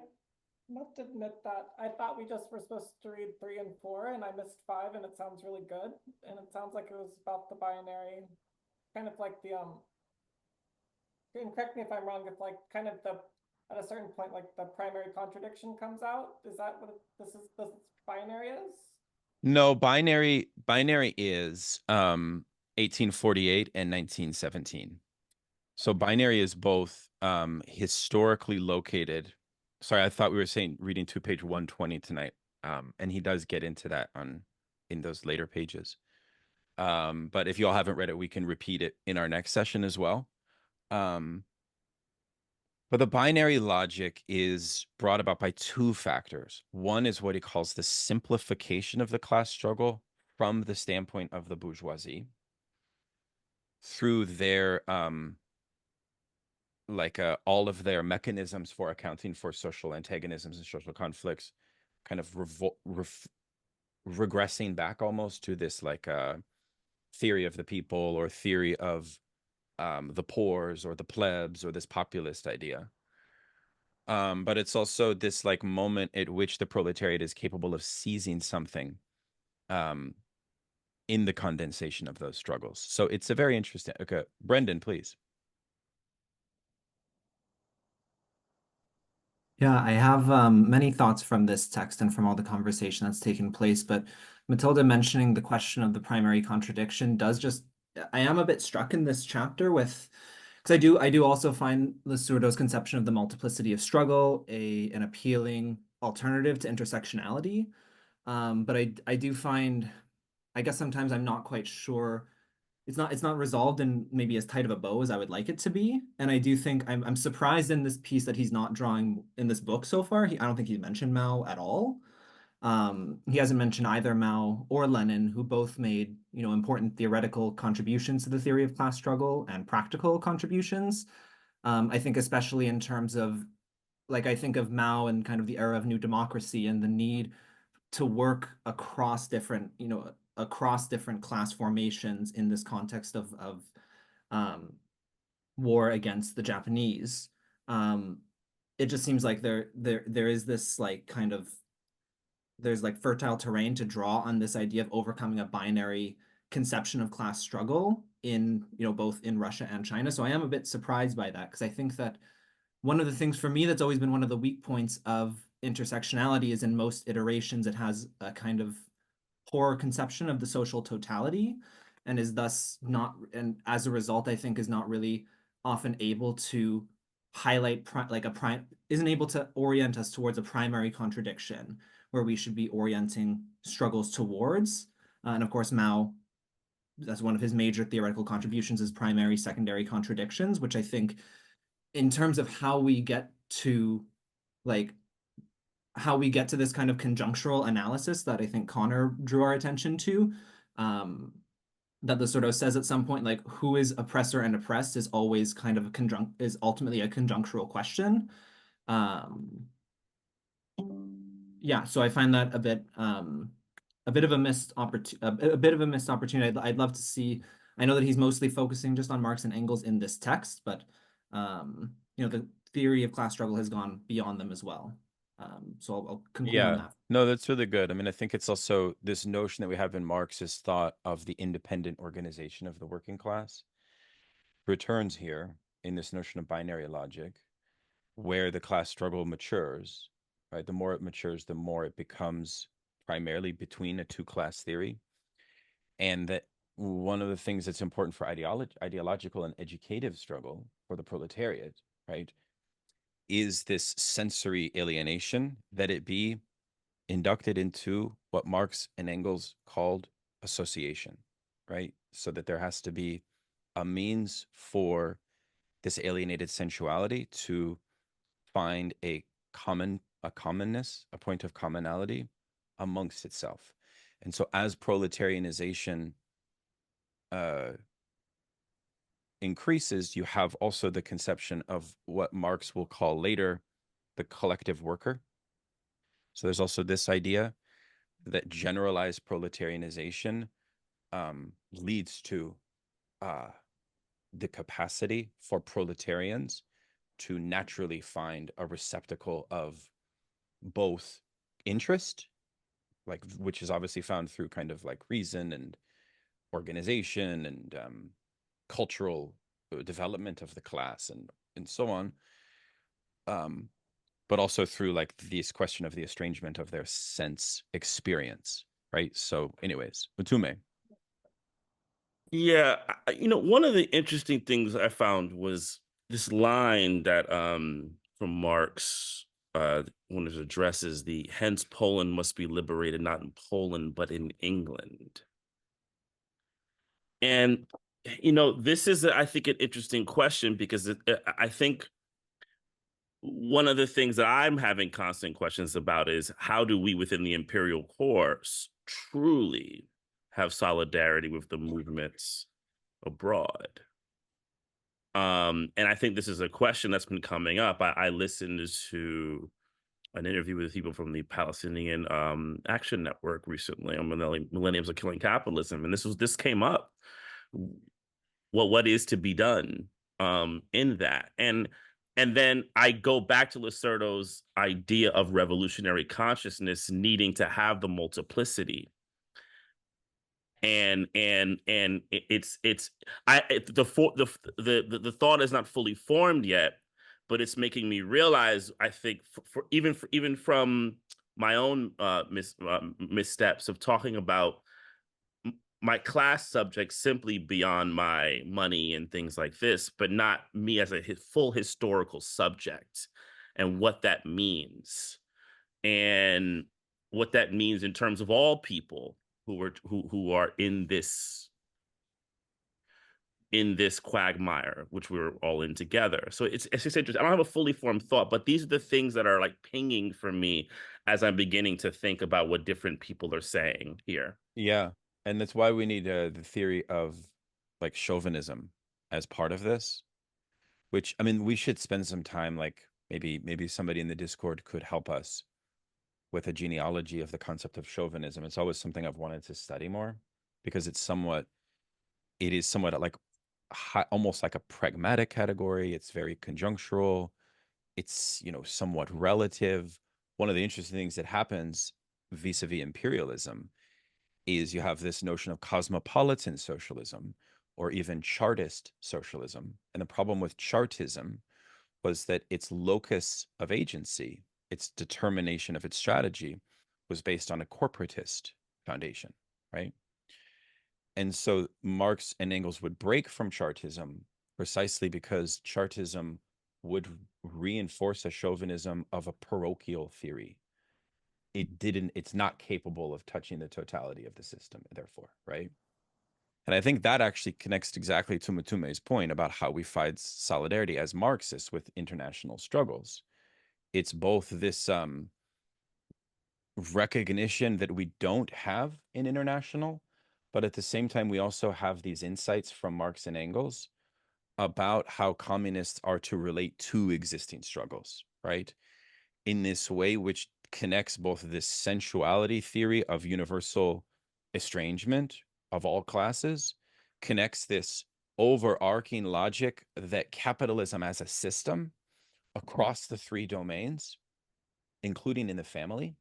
must admit that I thought we just were supposed to read 3 and 4, and I missed 5, and it sounds really good. And it sounds like it was about the binary, kind of like the and correct me if I'm wrong, if like kind of the at a certain point like the primary contradiction comes out. Is that what this binary is? No, binary is 1848 and 1917. So binary is both historically located. Sorry, I thought we were saying reading to page 120 tonight. And he does get into that in those later pages. But if you all haven't read it, we can repeat it in our next session as well. But the binary logic is brought about by two factors. One is what he calls the simplification of the class struggle from the standpoint of the bourgeoisie through their all of their mechanisms for accounting for social antagonisms and social conflicts, kind of regressing back almost to this like theory of the people, or theory of the poors or the plebs, or this populist idea. But it's also this like moment at which the proletariat is capable of seizing something in the condensation of those struggles. So it's a very interesting. Okay, Brendan, please. Yeah, I have many thoughts from this text and from all the conversation that's taken place, but Matilda mentioning the question of the primary contradiction does just, I am a bit struck in this chapter with, because I do also find Losurdo's conception of the multiplicity of struggle an appealing alternative to intersectionality. But I do find, I guess sometimes I'm not quite sure it's not resolved in maybe as tight of a bow as I would like it to be. And I do think I'm surprised in this piece that he's not drawing in this book so far. I don't think he's mentioned Mao at all. He hasn't mentioned either Mao or Lenin, who both made, important theoretical contributions to the theory of class struggle and practical contributions. I think especially in terms of, like, I think of Mao and kind of the era of new democracy and the need to work across different, across different class formations in this context of war against the Japanese. It just seems like there is this like kind of there's like fertile terrain to draw on this idea of overcoming a binary conception of class struggle in, both in Russia and China. So I am a bit surprised by that, because I think that one of the things for me that's always been one of the weak points of intersectionality is in most iterations it has a kind of poor conception of the social totality, and is thus not, and as a result, I think is not really often able to highlight isn't able to orient us towards a primary contradiction where we should be orienting struggles towards. And of course, Mao, that's one of his major theoretical contributions, is primary secondary contradictions, which I think in terms of how we get to this kind of conjunctural analysis that I think Connor drew our attention to, that Losurdo says at some point, like, who is oppressor and oppressed is always kind of is ultimately a conjunctural question. Yeah, so I find that a bit of a missed opportunity. I'd love to see. I know that he's mostly focusing just on Marx and Engels in this text, but the theory of class struggle has gone beyond them as well. So I'll conclude on that. No, that's really good. I mean, I think it's also this notion that we have in Marx's thought of the independent organization of the working class returns here in this notion of binary logic, where the class struggle matures, right? The more it matures, the more it becomes primarily between a two-class theory. And that one of the things that's important for ideological and educative struggle for the proletariat, right, is this sensory alienation, that it be inducted into what Marx and Engels called association, right? So that there has to be a means for this alienated sensuality to find a commonness, a point of commonality amongst itself. And so as proletarianization increases, you have also the conception of what Marx will call later the collective worker. So there's also this idea that generalized proletarianization leads to the capacity for proletarians to naturally find a receptacle of both interest, like, which is obviously found through kind of like reason and organization and cultural development of the class and so on, but also through like this question of the estrangement of their sense experience, right? So anyways, Mutume. Yeah, one of the interesting things I found was this line that from Marx when it addresses the hence Poland must be liberated not in Poland but in England. And this is I think an interesting question, because I think one of the things that I'm having constant questions about is how do we within the imperial course truly have solidarity with the movements abroad? And I think this is a question that's been coming up. I listened to an interview with people from the Palestinian Action Network recently on Millenniums of Killing Capitalism, and this came up. What is to be done in that? And then I go back to Losurdo's idea of revolutionary consciousness needing to have the multiplicity. And the thought is not fully formed yet, but it's making me realize, I think, even from my own missteps of talking about my class subject simply beyond my money and things like this, but not me as a full historical subject, and what that means, and what that means in terms of all people who are in this quagmire, which we're all in together. So it's just interesting. I don't have a fully formed thought, but these are the things that are like pinging for me as I'm beginning to think about what different people are saying here. Yeah. And that's why we need the theory of like chauvinism as part of this, which, I mean, we should spend some time, like maybe somebody in the Discord could help us with a genealogy of the concept of chauvinism. It's always something I've wanted to study more, because it is somewhat like almost like a pragmatic category. It's very conjunctural. It's, somewhat relative. One of the interesting things that happens vis-a-vis imperialism is you have this notion of cosmopolitan socialism or even Chartist socialism. And the problem with Chartism was that its locus of agency, its determination of its strategy, was based on a corporatist foundation, right? And so Marx and Engels would break from Chartism precisely because Chartism would reinforce a chauvinism of a parochial theory. It's not capable of touching the totality of the system, therefore, right? And I think that actually connects exactly to Mutume's point about how we find solidarity as Marxists with international struggles. It's both this recognition that we don't have in international, but at the same time, we also have these insights from Marx and Engels about how communists are to relate to existing struggles, right? In this way, which connects both this sensuality theory of universal estrangement of all classes, connects this overarching logic that capitalism as a system across the three domains, including in the family.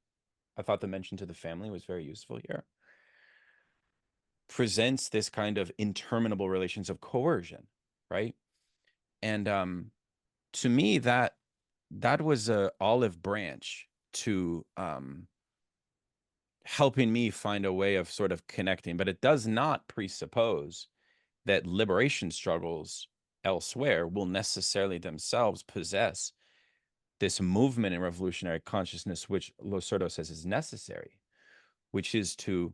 I thought the mention to the family was very useful here. Presents this kind of interminable relations of coercion, right? And to me, that was a olive branch to helping me find a way of sort of connecting, but it does not presuppose that liberation struggles elsewhere will necessarily themselves possess this movement in revolutionary consciousness, which Losurdo says is necessary, which is to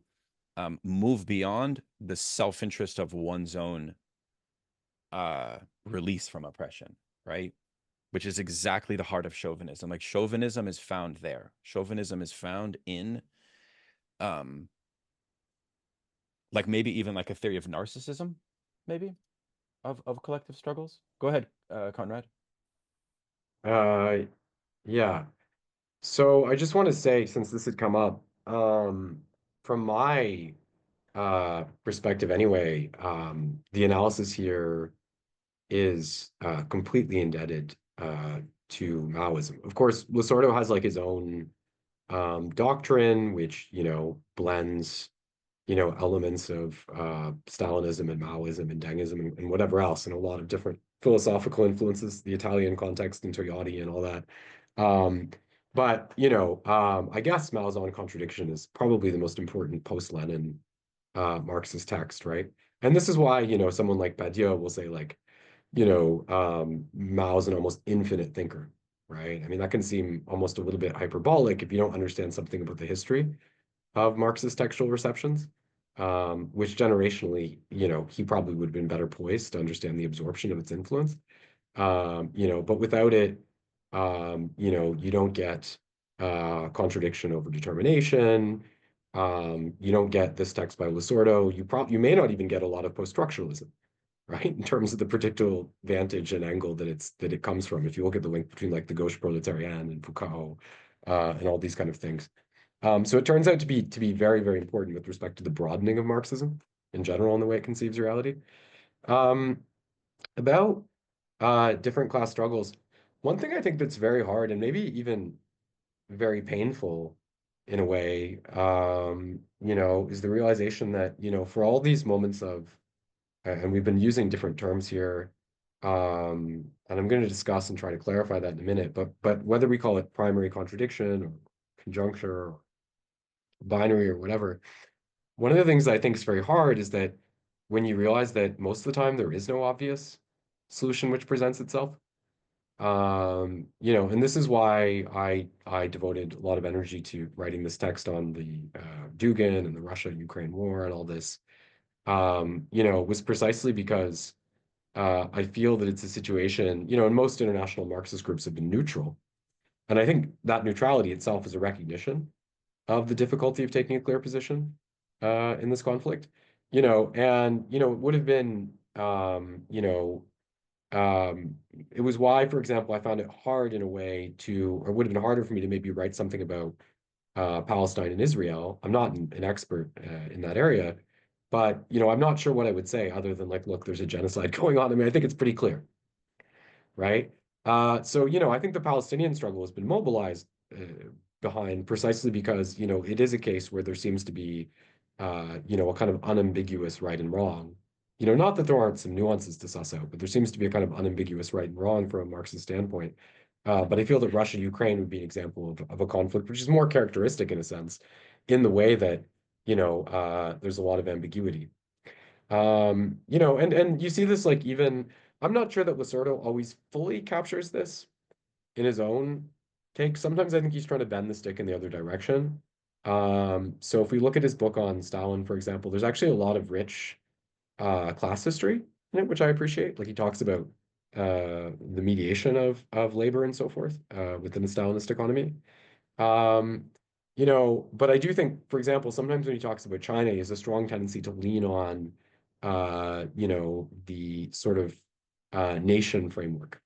move beyond the self-interest of one's own release from oppression, right? Which is exactly the heart of chauvinism. Like chauvinism is found there. Chauvinism is found in like maybe even like a theory of narcissism, maybe, of collective struggles. Go ahead, Conrad. Yeah. So I just want to say, since this had come up, from my perspective anyway, the analysis here is completely indebted to Maoism. Of course, Losurdo has like his own doctrine, which, blends, elements of Stalinism and Maoism and Dengism and whatever else, and a lot of different philosophical influences, the Italian context and Togliatti and all that. But, I guess Mao's On Contradiction is probably the most important post-Lenin Marxist text, right? And this is why, someone like Badiou will say like, Mao's an almost infinite thinker, right? I mean, that can seem almost a little bit hyperbolic if you don't understand something about the history of Marxist textual receptions, which generationally, he probably would have been better poised to understand the absorption of its influence. But without it, you don't get contradiction over determination. You don't get this text by Losurdo. You may not even get a lot of post-structuralism, right? In terms of the particular vantage and angle that it comes from. If you look at the link between like the gauche proletariat and Foucault, and all these kind of things. So it turns out to be very, very important with respect to the broadening of Marxism in general and the way it conceives reality. About different class struggles, one thing I think that's very hard and maybe even very painful in a way, is the realization that, for all these moments of, and we've been using different terms here, and I'm going to discuss and try to clarify that in a minute, but whether we call it primary contradiction or conjuncture or binary or whatever, one of the things I think is very hard is that when you realize that most of the time there is no obvious solution which presents itself. And this is why I devoted a lot of energy to writing this text on the Dugin and the Russia-Ukraine war and all this, was precisely because I feel that it's a situation, and most international Marxist groups have been neutral. And I think that neutrality itself is a recognition of the difficulty of taking a clear position in this conflict. And it would have been, it was why, for example, I found it hard in a way or would have been harder for me to maybe write something about Palestine and Israel. I'm not an expert in that area, but I'm not sure what I would say other than like, look, there's a genocide going on. I mean, I think it's pretty clear, right? So I think the Palestinian struggle has been mobilized behind precisely because, it is a case where there seems to be, a kind of unambiguous right and wrong. Not that there aren't some nuances to suss out, but there seems to be a kind of unambiguous right and wrong from a Marxist standpoint. But I feel that Russia-Ukraine would be an example of a conflict, which is more characteristic in a sense, in the way that, there's a lot of ambiguity. And you see this like even, I'm not sure that Losurdo always fully captures this in his own take. Sometimes I think he's trying to bend the stick in the other direction. So if we look at his book on Stalin, for example, there's actually a lot of rich class history in it, which I appreciate. Like he talks about the mediation of labor and so forth within the Stalinist economy. Um, but I do think, for example, sometimes when he talks about China, he has a strong tendency to lean on, the sort of nation framework,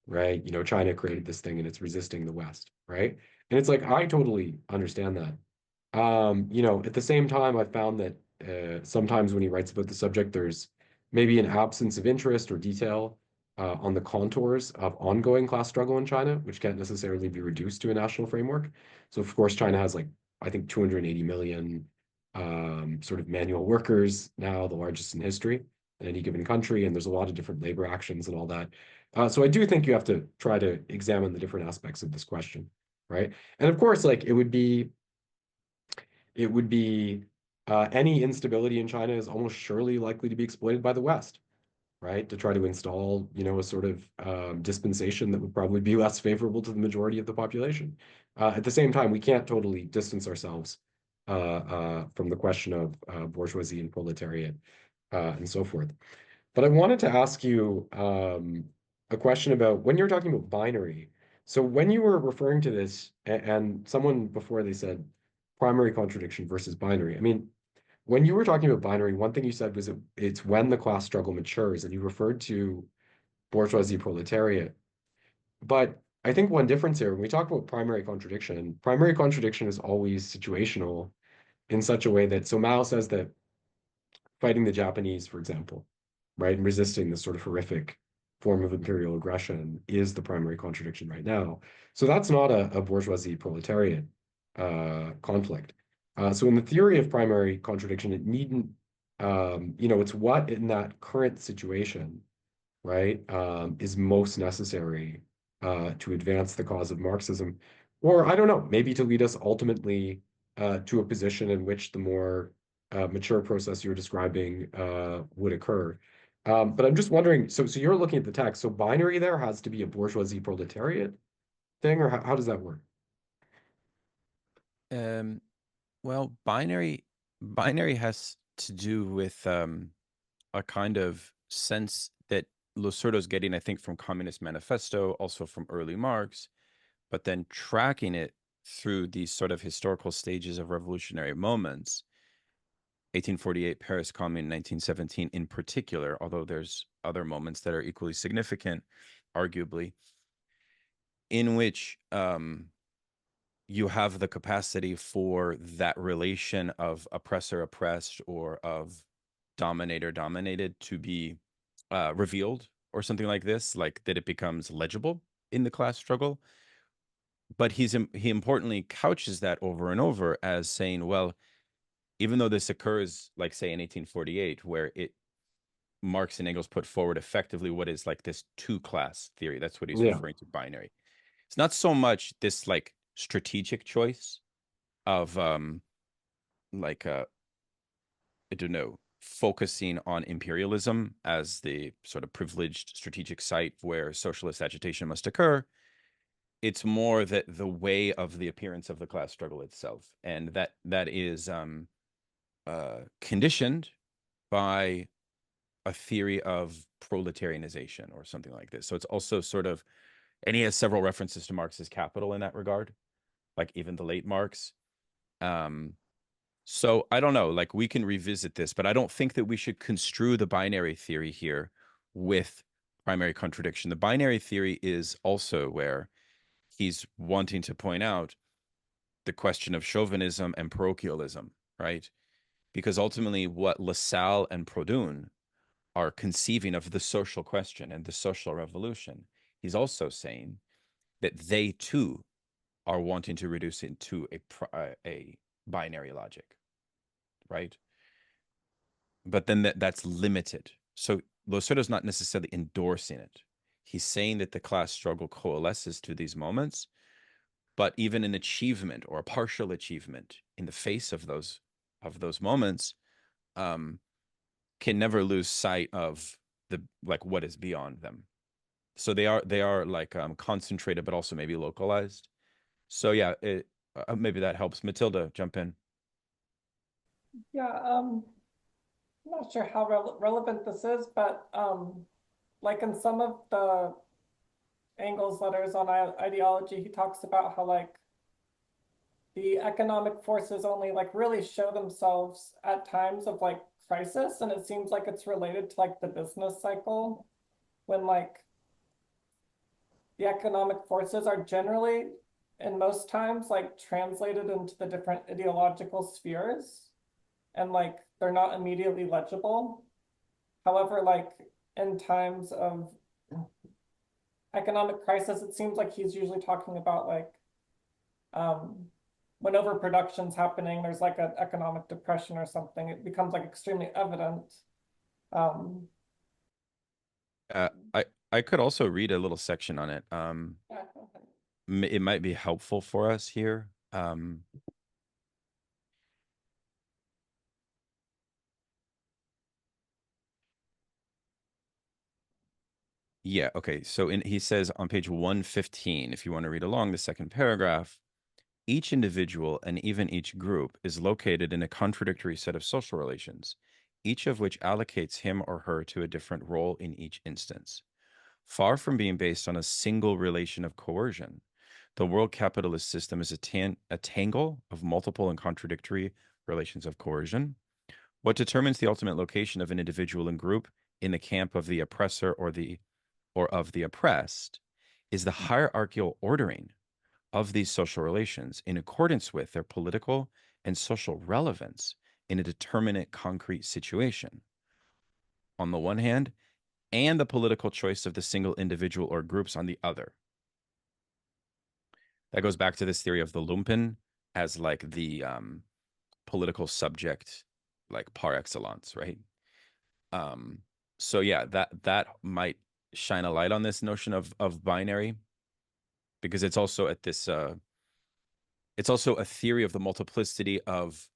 right? China created this thing and it's resisting the West, right? And it's like, I totally understand that. At the same time, I've found that sometimes when he writes about the subject, there's maybe an absence of interest or detail on the contours of ongoing class struggle in China, which can't necessarily be reduced to a national framework. So, of course, China has like, I think, 280 million sort of manual workers now, the largest in history in any given country, and there's a lot of different labor actions and all that. So I do think you have to try to examine the different aspects of this question, right? And of course, like it would be any instability in China is almost surely likely to be exploited by the West, right? To try to install, a sort of dispensation that would probably be less favorable to the majority of the population. At the same time, we can't totally distance ourselves from the question of bourgeoisie and proletariat and so forth. But I wanted to ask you a question about when you're talking about binary. So when you were referring to this, and someone before they said primary contradiction versus binary. I mean, when you were talking about binary, one thing you said was it's when the class struggle matures, and you referred to bourgeoisie proletariat. But I think one difference here, when we talk about primary contradiction is always situational in such a way that, so Mao says that fighting the Japanese, for example, right, and resisting this sort of horrific form of imperial aggression is the primary contradiction right now. So that's not a bourgeoisie proletariat conflict. So in the theory of primary contradiction, it needn't, it's what in that current situation, right, is most necessary to advance the cause of Marxism, or I don't know, maybe to lead us ultimately to a position in which the more mature process you're describing would occur. But I'm just wondering, so you're looking at the text, so binary there has to be a bourgeoisie proletariat thing, or how does that work? Well, binary has to do with a kind of sense that Losurdo's getting, I think, from Communist Manifesto, also from early Marx, but then tracking it through these sort of historical stages of revolutionary moments. 1848 Paris Commune, 1917 in particular, although there's other moments that are equally significant, arguably, in which you have the capacity for that relation of oppressor-oppressed or of dominator-dominated to be revealed or something like this, like that it becomes legible in the class struggle. But he importantly couches that over and over as saying, well, even though this occurs, like say in 1848, where Marx and Engels put forward effectively what is like this two-class theory. That's what he's Yeah. referring to, binary. It's not so much this like strategic choice of I don't know, focusing on imperialism as the sort of privileged strategic site where socialist agitation must occur. It's more that the way of the appearance of the class struggle itself, and that is conditioned by a theory of proletarianization or something like this. So it's also sort of, and he has several references to Marx's Capital in that regard, like even the late Marx. So I don't know, like we can revisit this, but I don't think that we should construe the binary theory here with primary contradiction. The binary theory is also where he's wanting to point out the question of chauvinism and parochialism, right? Because ultimately what Lassalle and Proudhon are conceiving of the social question and the social revolution, he's also saying that they too are wanting to reduce it into a binary logic, right? But then that's limited. So Losurdo's not necessarily endorsing it. He's saying that the class struggle coalesces to these moments, but even an achievement or a partial achievement in the face of those moments can never lose sight of the what is beyond them. So they are like concentrated, but also maybe localized. So yeah, maybe that helps. Matilda, jump in. Yeah, I'm not sure how relevant this is, but like in some of the Engels letters on ideology, he talks about how like the economic forces only like really show themselves at times of like crisis, and it seems like it's related to like the business cycle when like the economic forces are generally and most times like translated into the different ideological spheres and like they're not immediately legible. However, like in times of economic crisis, it seems like he's usually talking about like when overproduction's happening, there's like an economic depression or something, it becomes like extremely evident. I could also read a little section on it. Yeah. It might be helpful for us here. Yeah, okay. So he says on page 115, if you want to read along the second paragraph, each individual and even each group is located in a contradictory set of social relations, each of which allocates him or her to a different role in each instance. Far from being based on a single relation of coercion, the world capitalist system is a tangle of multiple and contradictory relations of coercion. What determines the ultimate location of an individual and group in the camp of the oppressor or of the oppressed is the hierarchical ordering of these social relations in accordance with their political and social relevance in a determinate concrete situation, on the one hand, and the political choice of the single individual or groups on the other. That goes back to this theory of the lumpen as like the political subject, like par excellence, right? So yeah, that might shine a light on this notion of binary, because it's also at this it's also a theory of the multiplicity of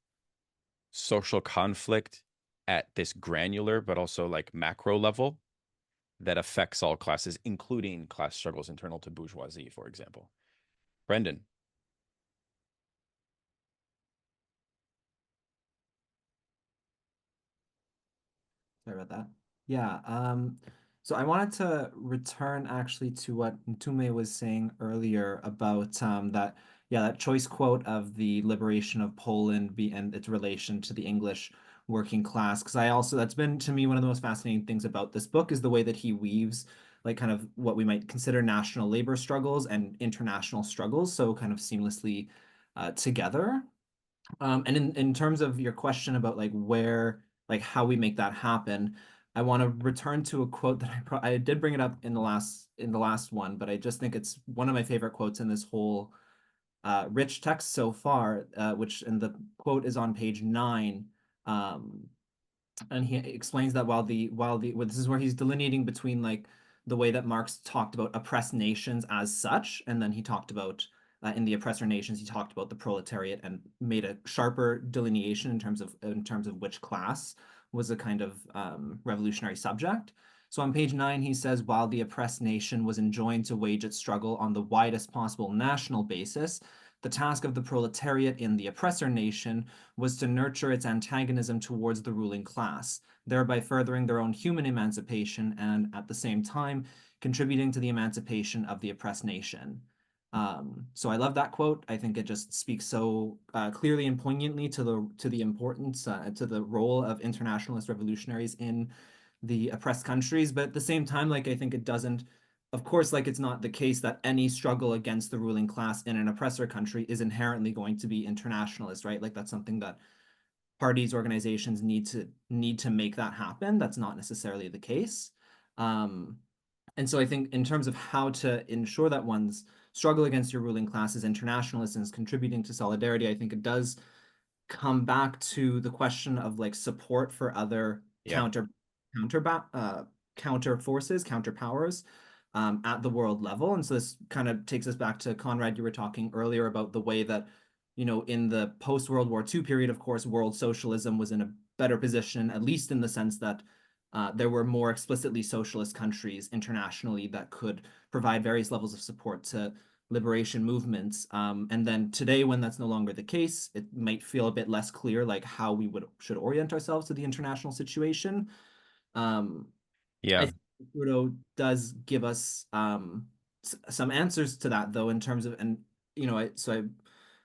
social conflict at this granular but also like macro level that affects all classes, including class struggles internal to bourgeoisie, for example. Brendan. Sorry about that. Yeah, so I wanted to return actually to what Ntume was saying earlier about that choice quote of the liberation of Poland and its relation to the English working class. Because that's been to me one of the most fascinating things about this book is the way that he weaves like kind of what we might consider national labor struggles and international struggles so kind of seamlessly together. And in terms of your question about like how we make that happen, I want to return to a quote that I did bring it up in the last one, but I just think it's one of my favorite quotes in this whole rich text so far, and the quote is on page 9. And he explains that this is where he's delineating between like the way that Marx talked about oppressed nations as such, and then he talked about in the oppressor nations, he talked about the proletariat and made a sharper delineation in terms of which class was a kind of revolutionary subject. So on page 9, he says, while the oppressed nation was enjoined to wage its struggle on the widest possible national basis, the task of the proletariat in the oppressor nation was to nurture its antagonism towards the ruling class, thereby furthering their own human emancipation and, at the same time, contributing to the emancipation of the oppressed nation. So I love that quote. I think it just speaks so clearly and poignantly to the importance, to the role of internationalist revolutionaries in the oppressed countries. But at the same time, like I think it doesn't, of course, like it's not the case that any struggle against the ruling class in an oppressor country is inherently going to be internationalist, right? Like that's something that parties, organizations need to make that happen. That's not necessarily the case. And so I think in terms of how to ensure that one's struggle against your ruling class is internationalist and is contributing to solidarity, I think it does come back to the question of like support for other Yeah. counter forces, counter powers at the world level. And so this kind of takes us back to Conrad, you were talking earlier about the way that, you know, in the post-World War II period, of course, world socialism was in a better position, at least in the sense that there were more explicitly socialist countries internationally that could provide various levels of support to liberation movements. And then today, when that's no longer the case, it might feel a bit less clear, like how we should orient ourselves to the international situation. I Yeah. think Losurdo does give us some answers to that, though, in terms of, and you know,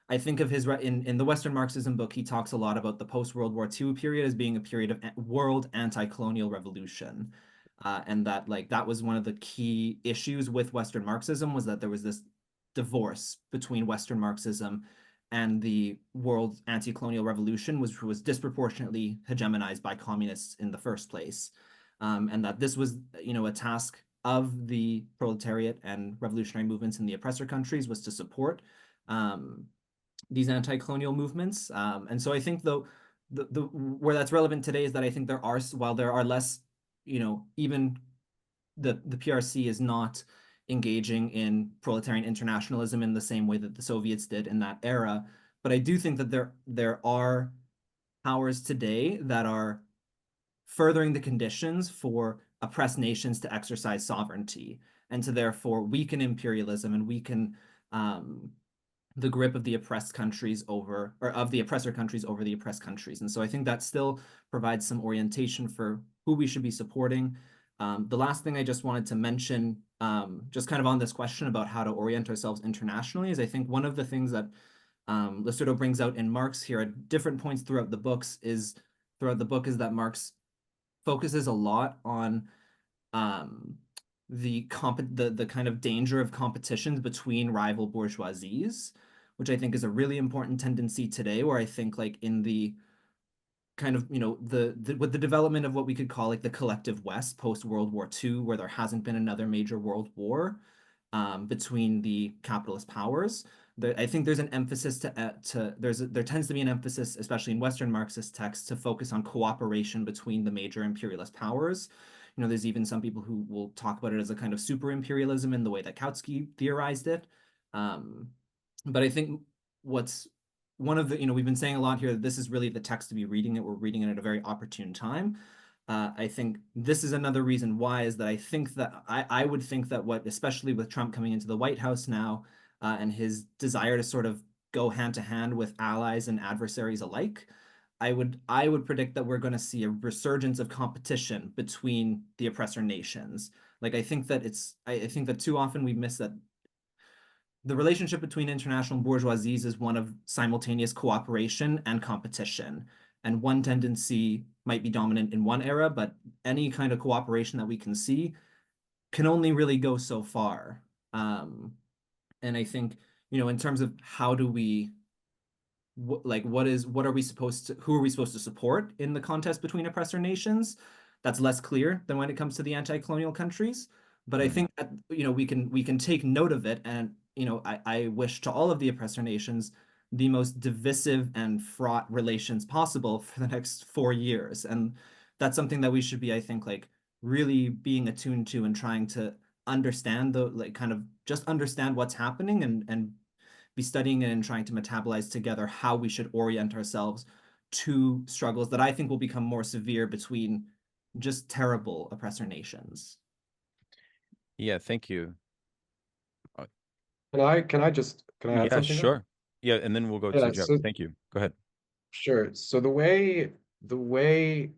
I think of his in the Western Marxism book, he talks a lot about the post-World War II period as being a period of world anti-colonial revolution. And that like that was one of the key issues with Western Marxism, was that there was this divorce between Western Marxism and the world anti-colonial revolution, which was disproportionately hegemonized by communists in the first place. And that this was, you know, a task of the proletariat and revolutionary movements in the oppressor countries, was to support these anti-colonial movements. And so I think though the where that's relevant today is that I think while there are less, you know, even the PRC is not engaging in proletarian internationalism in the same way that the Soviets did in that era. But I do think that there are powers today that are furthering the conditions for oppressed nations to exercise sovereignty and to therefore weaken imperialism and weaken the grip of the oppressed countries over, or of the oppressor countries over the oppressed countries. And so I think that still provides some orientation for who we should be supporting. The last thing I just wanted to mention, just kind of on this question about how to orient ourselves internationally, is I think one of the things that Losurdo brings out in Marx here at different points throughout the book is that Marx focuses a lot on the kind of danger of competitions between rival bourgeoisies, which I think is a really important tendency today, where I think like in the kind of, you know, with the development of what we could call like the collective West post World War II, where there hasn't been another major world war between the capitalist powers. I think there's an emphasis there tends to be an emphasis, especially in Western Marxist texts, to focus on cooperation between the major imperialist powers. You know, there's even some people who will talk about it as a kind of super imperialism in the way that Kautsky theorized it. But I think what's one of the, you know, we've been saying a lot here that this is really the text to be reading it. We're reading it at a very opportune time. I think this is another reason why, is that I think that I would think that especially with Trump coming into the White House now, and his desire to sort of go hand to hand with allies and adversaries alike, I would predict that we're going to see a resurgence of competition between the oppressor nations. Like I think that too often we miss that the relationship between international bourgeoisies is one of simultaneous cooperation and competition. And one tendency might be dominant in one era, but any kind of cooperation that we can see can only really go so far. And I think, you know, in terms of how do we, who are we supposed to support in the contest between oppressor nations? That's less clear than when it comes to the anti-colonial countries. But I think that, you know, we can take note of it. And, you know, I wish to all of the oppressor nations the most divisive and fraught relations possible for the next 4 years. And that's something that we should be, I think, like really being attuned to and trying to understand kind of just understand what's happening and be studying it and trying to metabolize together how we should orient ourselves to struggles that I think will become more severe between just terrible oppressor nations. Yeah, thank you. Can I add Yeah, something? sure. Yeah, and then we'll go Yeah, to Joe. so Thank you. Go ahead. sure. So the way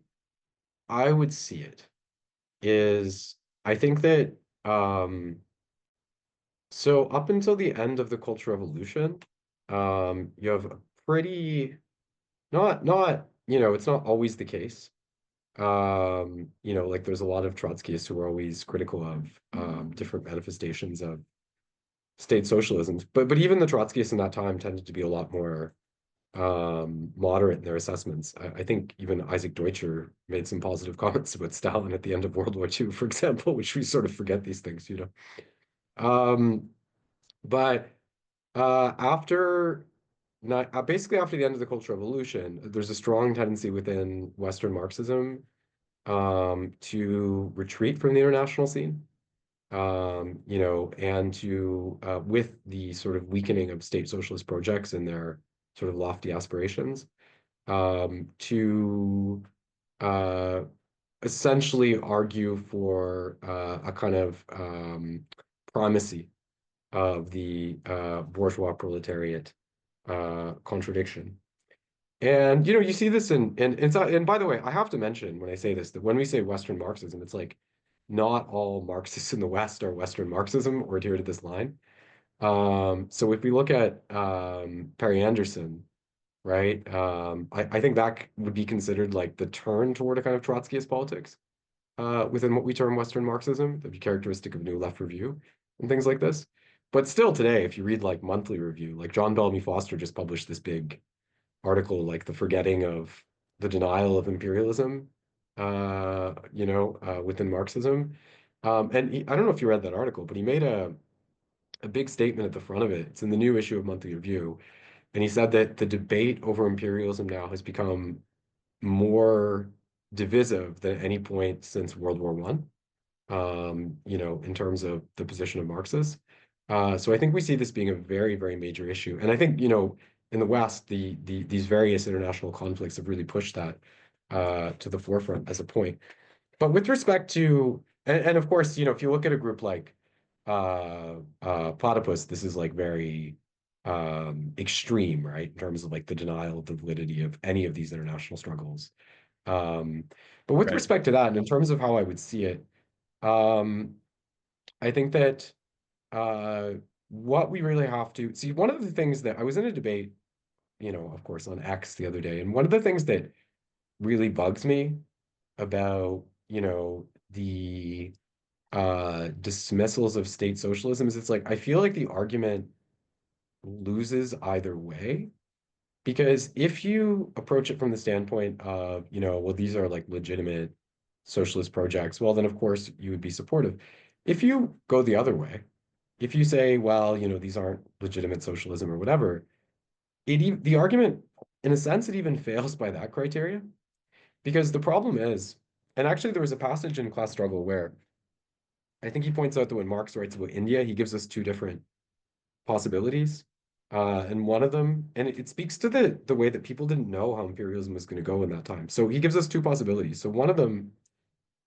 I would see it is, I think that so up until the end of the Cultural Revolution, you have a pretty not you know, it's not always the case. You know, like there's a lot of Trotskyists who are always critical of different manifestations of state socialism. But even the Trotskyists in that time tended to be a lot more moderate in their assessments. I think even Isaac Deutscher made some positive comments about Stalin at the end of World War II, for example, which we sort of forget these things, you know. But after not basically after the end of the Cultural Revolution, there's a strong tendency within Western Marxism to retreat from the international scene. And to with the sort of weakening of state socialist projects and their sort of lofty aspirations, to uh, essentially argue for a kind of primacy of the bourgeois proletariat contradiction. And you see this and by the way, I have to mention when I say this that when we say Western Marxism, it's like not all Marxists in the West are Western Marxism or adhere to this line. So if we look at Perry Anderson, right, I think that would be considered like the turn toward a kind of Trotskyist politics within what we term Western Marxism. That'd be characteristic of New Left Review and things like this. But still today, if you read like Monthly Review, like John Bellamy Foster just published this big article, like the forgetting of the denial of imperialism, within Marxism. I don't know if you read that article, but he made a big statement at the front of it. It's in the new issue of Monthly Review. And he said that the debate over imperialism now has become more divisive than at any point since World War One, in terms of the position of Marxists. So I think we see this being a very, very major issue. And I think, in the West, these various international conflicts have really pushed that to the forefront as a point. But with respect to, and of course, if you look at a group like Platypus, this is like very extreme, right, in terms of like the denial of the validity of any of these international struggles. But with Right. respect to that, and in terms of how I would see it, I think that what we really have to see, one of the things that I was in a debate, of course, on X the other day, and one of the things that really bugs me about, the dismissals of state socialism is it's like I feel like the argument loses either way. Because if you approach it from the standpoint of, well, these are like legitimate socialist projects, well, then of course you would be supportive. If you go the other way, if you say, well, these aren't legitimate socialism or whatever, the argument, in a sense, it even fails by that criteria. Because the problem is, and actually there was a passage in Class Struggle where I think he points out that when Marx writes about India, he gives us two different possibilities. And one of them, and it speaks to the way that people didn't know how imperialism was going to go in that time. So he gives us two possibilities. So one of them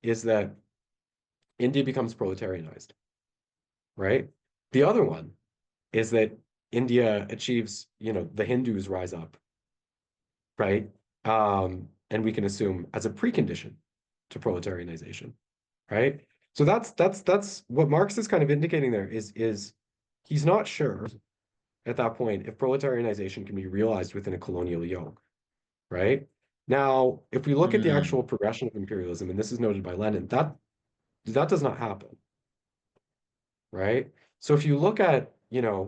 is that India becomes proletarianized, right? The other one is that India achieves, the Hindus rise up, right? And we can assume as a precondition to proletarianization, right? So that's what Marx is kind of indicating there is he's not sure at that point if proletarianization can be realized within a colonial yoke, right? Now, if we look at the actual progression of imperialism, and this is noted by Lenin, that does not happen, right? So if you look at,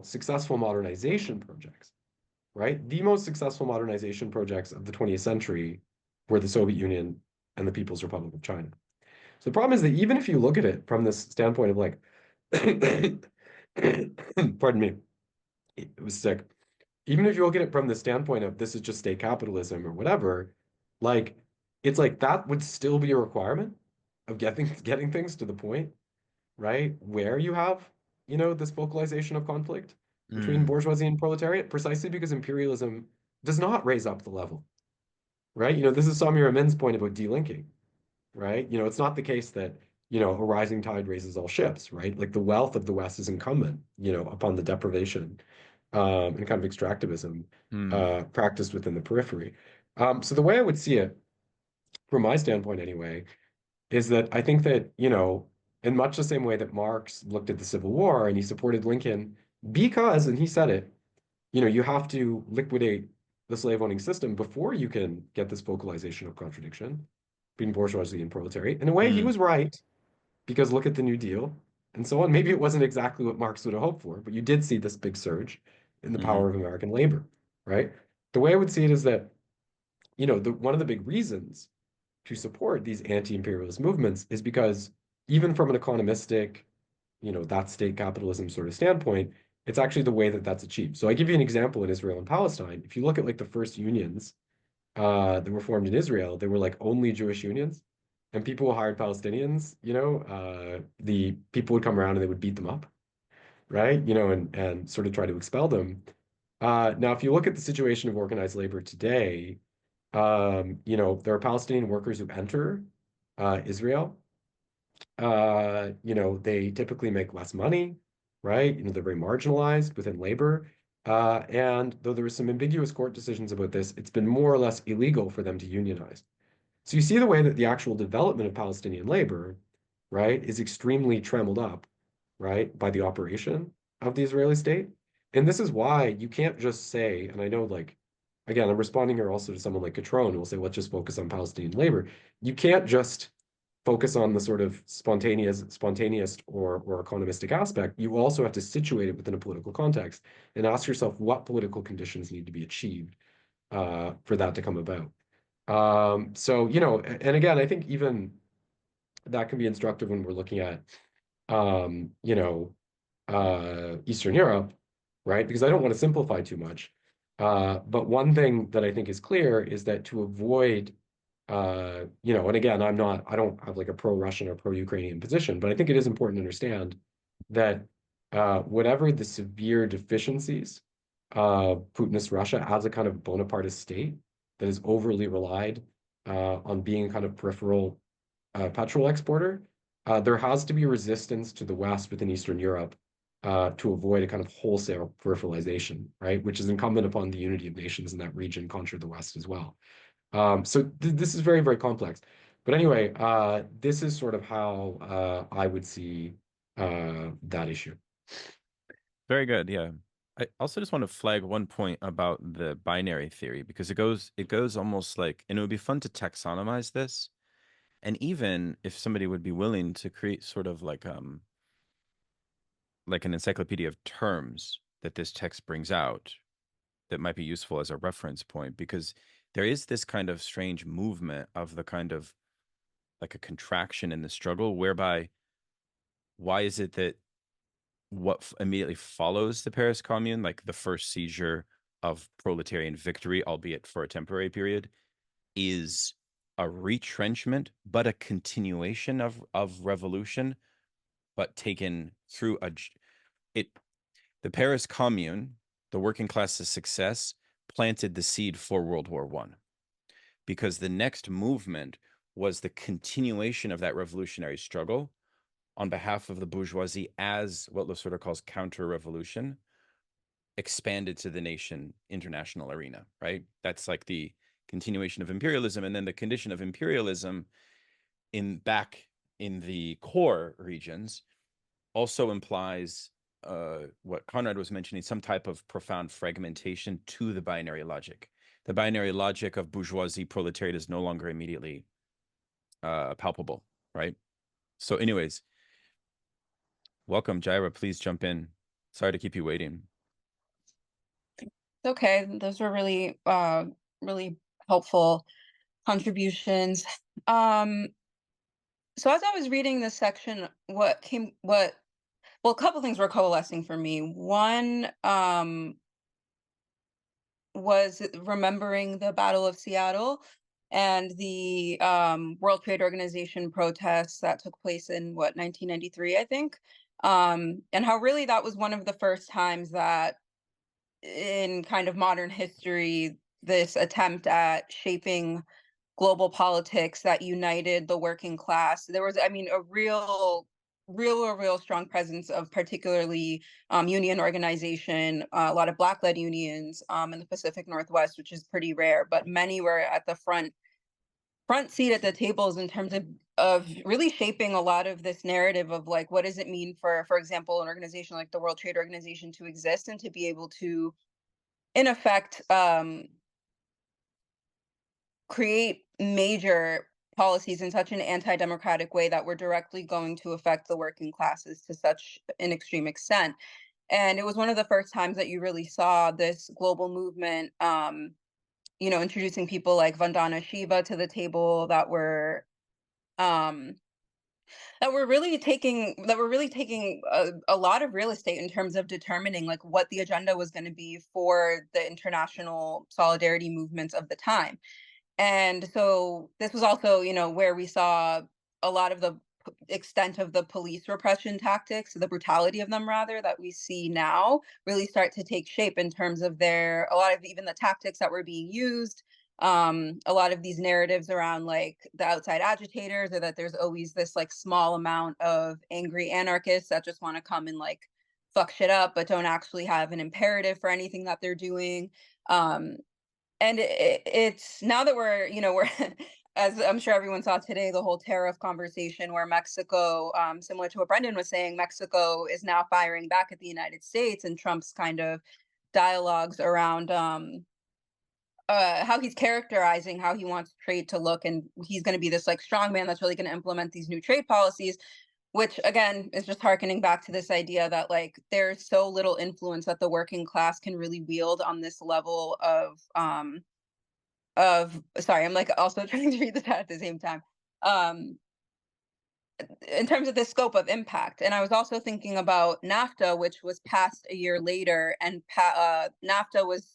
successful modernization projects, right? The most successful modernization projects of the 20th century were the Soviet Union and the People's Republic of China. So the problem is that even if you look at it from this standpoint of like, pardon me, it was sick. Even if you look at it from the standpoint of this is just state capitalism or whatever, like it's like that would still be a requirement of getting things to the point, right? Where you have, this vocalization of conflict between bourgeoisie and proletariat, precisely because imperialism does not raise up the level, right? This is Samir Amin's point about delinking, right? It's not the case that, a rising tide raises all ships, right? Like the wealth of the West is incumbent, upon the deprivation and kind of extractivism practiced within the periphery. So the way I would see it, from my standpoint anyway, is that I think that, in much the same way that Marx looked at the Civil War and he supported Lincoln because, and he said it, you have to liquidate the slave owning system before you can get this vocalization of contradiction between bourgeoisie and proletariat. In a way, he was right, because look at the New Deal and so on. Maybe it wasn't exactly what Marx would have hoped for, but you did see this big surge in the power of American labor, right? The way I would see it is that, one of the big reasons to support these anti-imperialist movements is because even from an economistic, that state capitalism sort of standpoint, It's actually the way that that's achieved. So I give you an example in Israel and Palestine. If you look at like the first unions that were formed in Israel, they were like only Jewish unions, and people who hired Palestinians, the people would come around and they would beat them up, right? And sort of try to expel them. Now, if you look at the situation of organized labor today, there are Palestinian workers who enter Israel. They typically make less money, right? They're very marginalized within labor. And though there were some ambiguous court decisions about this, it's been more or less illegal for them to unionize. So you see the way that the actual development of Palestinian labor, right, is extremely trammeled up, right, by the operation of the Israeli state. And this is why you can't just say, and I know, like, again, I'm responding here also to someone like Catron who will say, let's just focus on Palestinian labor. You can't just focus on the sort of spontaneous or economistic aspect. You also have to situate it within a political context and ask yourself what political conditions need to be achieved for that to come about. And again, I think even that can be instructive when we're looking at, Eastern Europe, right? Because I don't want to simplify too much. But one thing that I think is clear is that to avoid, and again, I don't have like a pro-Russian or pro-Ukrainian position, but I think it is important to understand that whatever the severe deficiencies of Putinist Russia as a kind of Bonapartist state that is overly relied on being a kind of peripheral petrol exporter, there has to be resistance to the West within Eastern Europe to avoid a kind of wholesale peripheralization, right? Which is incumbent upon the unity of nations in that region contra the West as well. So this is very, very complex. But anyway, this is sort of how I would see that issue. Very good. Yeah. I also just want to flag one point about the binary theory because it goes almost like, and it would be fun to taxonomize this. And even if somebody would be willing to create sort of like an encyclopedia of terms that this text brings out that might be useful as a reference point, because there is this kind of strange movement of the kind of like a contraction in the struggle, whereby why is it that what immediately follows the Paris Commune, like the first seizure of proletarian victory, albeit for a temporary period, is a retrenchment, but a continuation of revolution, but taken through the Paris Commune, the working class's success, planted the seed for World War I, because the next movement was the continuation of that revolutionary struggle on behalf of the bourgeoisie as what Losurdo calls counter-revolution, expanded to the nation international arena, right? That's like the continuation of imperialism. And then the condition of imperialism back in the core regions also implies what Conrad was mentioning, some type of profound fragmentation to the binary logic. The binary logic of bourgeoisie proletariat is no longer immediately palpable, right? So anyways, welcome, Jaira. Please jump in. Sorry to keep you waiting. Okay, those were really really helpful contributions. So as I was reading this section, well, a couple things were coalescing for me. One was remembering the Battle of Seattle and the World Trade Organization protests that took place in 1993, I think, and how really that was one of the first times that in kind of modern history, this attempt at shaping global politics that united the working class. There was, I mean, a real strong presence of particularly union organization, a lot of Black-led unions in the Pacific Northwest, which is pretty rare, but many were at the front seat at the tables in terms of really shaping a lot of this narrative of like, what does it mean for example, an organization like the World Trade Organization to exist and to be able to, in effect, create major policies in such an anti-democratic way that were directly going to affect the working classes to such an extreme extent. And it was one of the first times that you really saw this global movement, introducing people like Vandana Shiva to the table that were that we're really taking a lot of real estate in terms of determining like what the agenda was going to be for the international solidarity movements of the time. And so this was also, where we saw a lot of the extent of the police repression tactics, the brutality of them rather, that we see now really start to take shape in terms of a lot of even the tactics that were being used. A lot of these narratives around like the outside agitators, or that there's always this like small amount of angry anarchists that just want to come and like fuck shit up, but don't actually have an imperative for anything that they're doing. And it's now that we're as I'm sure everyone saw today, the whole tariff conversation where Mexico, similar to what Brendan was saying, Mexico is now firing back at the United States, and Trump's kind of dialogues around how he's characterizing how he wants trade to look, and he's going to be this like strong man that's really going to implement these new trade policies, which again is just harkening back to this idea that like there's so little influence that the working class can really wield on this level of sorry, I'm like also trying to read this at the same time, in terms of the scope of impact. And I was also thinking about NAFTA, which was passed a year later, and NAFTA was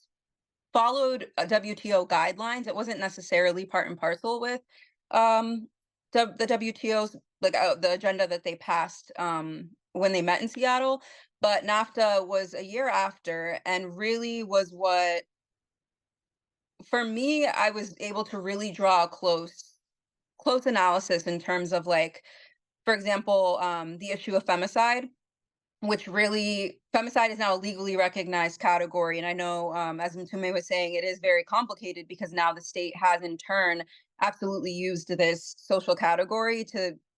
followed WTO guidelines. It wasn't necessarily part and parcel with the WTO's like the agenda that they passed when they met in Seattle, but NAFTA was a year after, and really was what, for me, I was able to really draw a close analysis in terms of like, for example, the issue of femicide, which really, femicide is now a legally recognized category. And I know, as Mtume was saying, it is very complicated because now the state has in turn absolutely used this social category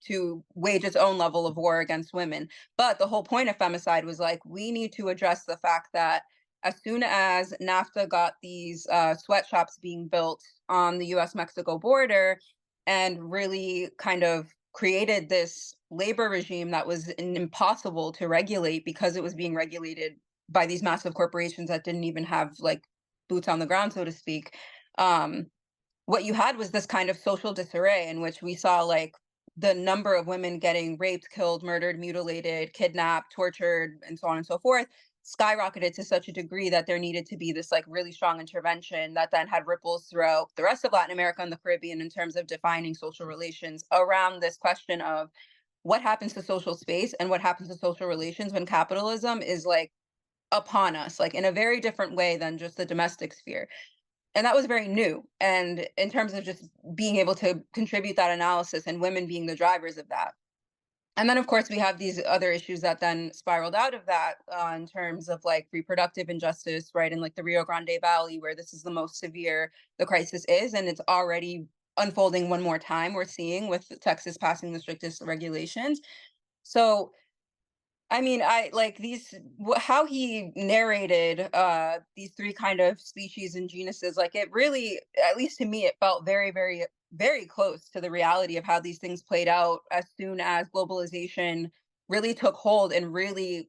to wage its own level of war against women. But the whole point of femicide was like, we need to address the fact that as soon as NAFTA got these sweatshops being built on the US-Mexico border, and really kind of created this labor regime that was impossible to regulate because it was being regulated by these massive corporations that didn't even have like boots on the ground, so to speak. What you had was this kind of social disarray in which we saw like the number of women getting raped, killed, murdered, mutilated, kidnapped, tortured, and so on and so forth skyrocketed to such a degree that there needed to be this like really strong intervention that then had ripples throughout the rest of Latin America and the Caribbean in terms of defining social relations around this question of what happens to social space and what happens to social relations when capitalism is like upon us, like in a very different way than just the domestic sphere. And that was very new. And in terms of just being able to contribute that analysis and women being the drivers of that. And then, of course, we have these other issues that then spiraled out of that in terms of like reproductive injustice, right? In like the Rio Grande Valley, where this is the most severe the crisis is. And it's already unfolding one more time, we're seeing with Texas passing the strictest regulations. So, I mean, I like how he narrated these three kind of species and genuses, like it really, at least to me, it felt very, very, very close to the reality of how these things played out as soon as globalization really took hold and really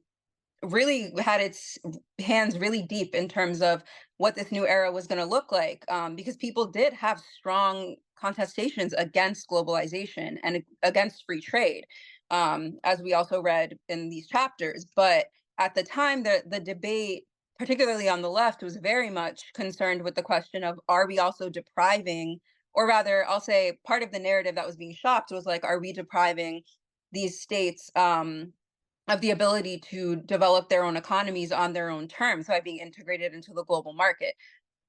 had its hands really deep in terms of what this new era was going to look like, because people did have strong contestations against globalization and against free trade, as we also read in these chapters. But at the time, the debate, particularly on the left, was very much concerned with the question of, are we also depriving, or rather, I'll say part of the narrative that was being shopped was like, are we depriving these states of the ability to develop their own economies on their own terms by being integrated into the global market?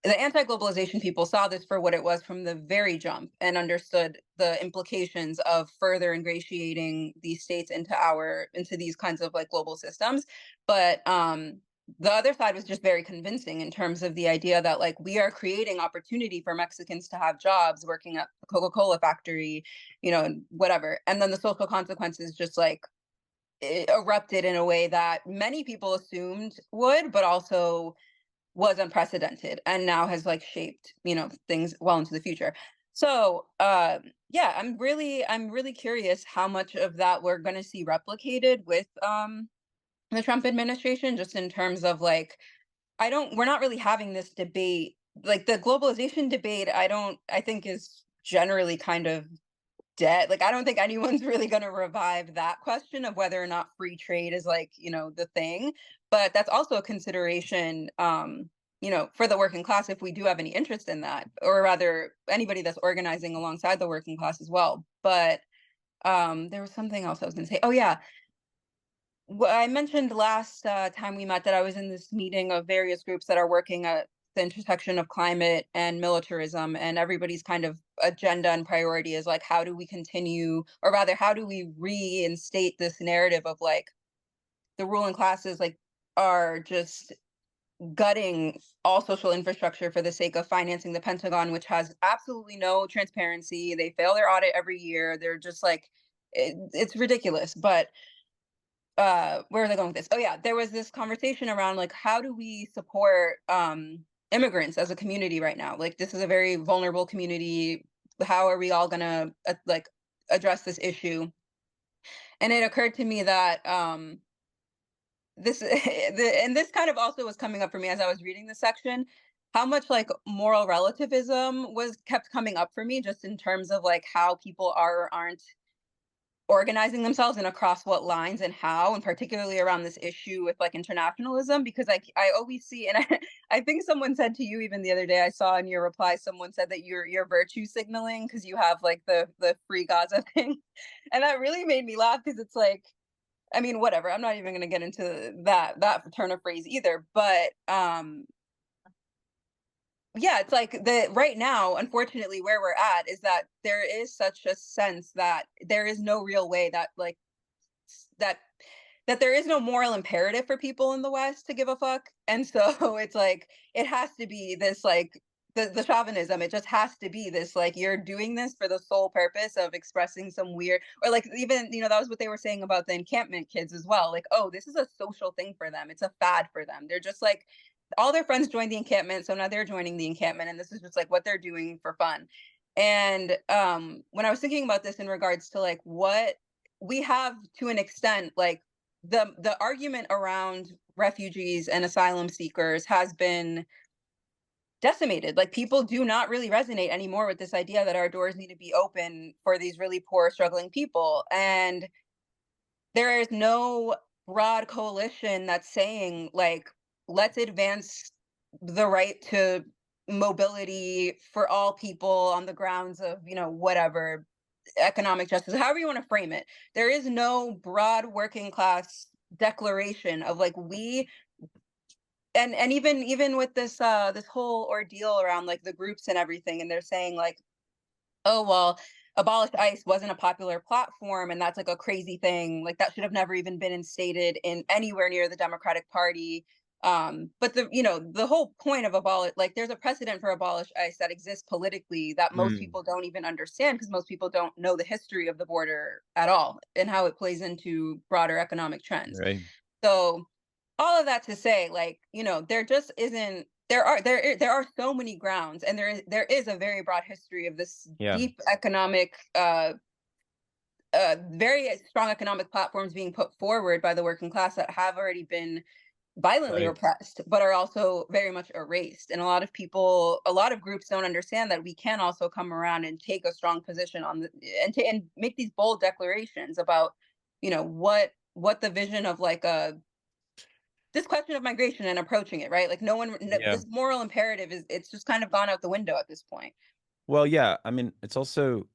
The anti-globalization people saw this for what it was from the very jump and understood the implications of further ingratiating these states into these kinds of like global systems. But the other side was just very convincing in terms of the idea that like we are creating opportunity for Mexicans to have jobs working at the Coca-Cola factory, and whatever. And then the social consequences just like erupted in a way that many people assumed would, but also was unprecedented and now has like shaped, things well into the future. So yeah, I'm really curious how much of that we're going to see replicated with the Trump administration, just in terms of like, we're not really having this debate, like the globalization debate, I think is generally kind of dead. Like, I don't think anyone's really going to revive that question of whether or not free trade is like, the thing. But that's also a consideration, for the working class if we do have any interest in that, or rather anybody that's organizing alongside the working class as well. But there was something else I was going to say. Oh yeah, I mentioned last time we met that I was in this meeting of various groups that are working at the intersection of climate and militarism, and everybody's kind of agenda and priority is like, how do we continue, or rather, how do we reinstate this narrative of like the ruling classes like are just gutting all social infrastructure for the sake of financing the Pentagon, which has absolutely no transparency. They fail their audit every year. They're just like, it's ridiculous. But where are they going with this? Oh yeah, there was this conversation around like, how do we support immigrants as a community right now? Like, this is a very vulnerable community. How are we all gonna like address this issue? And it occurred to me that and this kind of also was coming up for me as I was reading the section, how much like moral relativism was kept coming up for me, just in terms of like how people are or aren't organizing themselves and across what lines and how, and particularly around this issue with like internationalism, because I always see, and I think someone said to you even the other day, I saw in your reply, someone said that you're virtue signaling because you have like the free Gaza thing. And that really made me laugh, because it's like, I mean, whatever, I'm not even going to get into that turn of phrase either, but yeah, it's like the right now, unfortunately, where we're at is that there is such a sense that there is no real way that like that there is no moral imperative for people in the West to give a fuck. And so it's like it has to be this like the chauvinism. It just has to be this like you're doing this for the sole purpose of expressing some weird, or like even that was what they were saying about the encampment kids as well. Like, oh, this is a social thing for them. It's a fad for them. They're just like all their friends joined the encampment, so now they're joining the encampment, and this is just like what they're doing for fun. And when I was thinking about this in regards to like what we have to an extent, like the argument around refugees and asylum seekers has been decimated. Like, people do not really resonate anymore with this idea that our doors need to be open for these really poor, struggling people. And there is no broad coalition that's saying like, let's advance the right to mobility for all people on the grounds of, whatever, economic justice, however you want to frame it. There is no broad working class declaration of like we, and even with this this whole ordeal around like the groups and everything, and they're saying like, oh well, abolish ICE wasn't a popular platform, and that's like a crazy thing, like that should have never even been instated in anywhere near the Democratic Party. But the whole point of abolish, like there's a precedent for abolish ICE that exists politically that most people don't even understand, because most people don't know the history of the border at all and how it plays into broader economic trends. Right. So all of that to say, like, there just isn't, there are so many grounds, and there is a very broad history of this Yeah. deep economic very strong economic platforms being put forward by the working class that have already been violently Right. repressed, but are also very much erased. And a lot of groups don't understand that we can also come around and take a strong position on and make these bold declarations about, what the vision of like this question of migration and approaching it, right? Like Yeah. this moral imperative it's just kind of gone out the window at this point. Well, yeah. I mean, it's also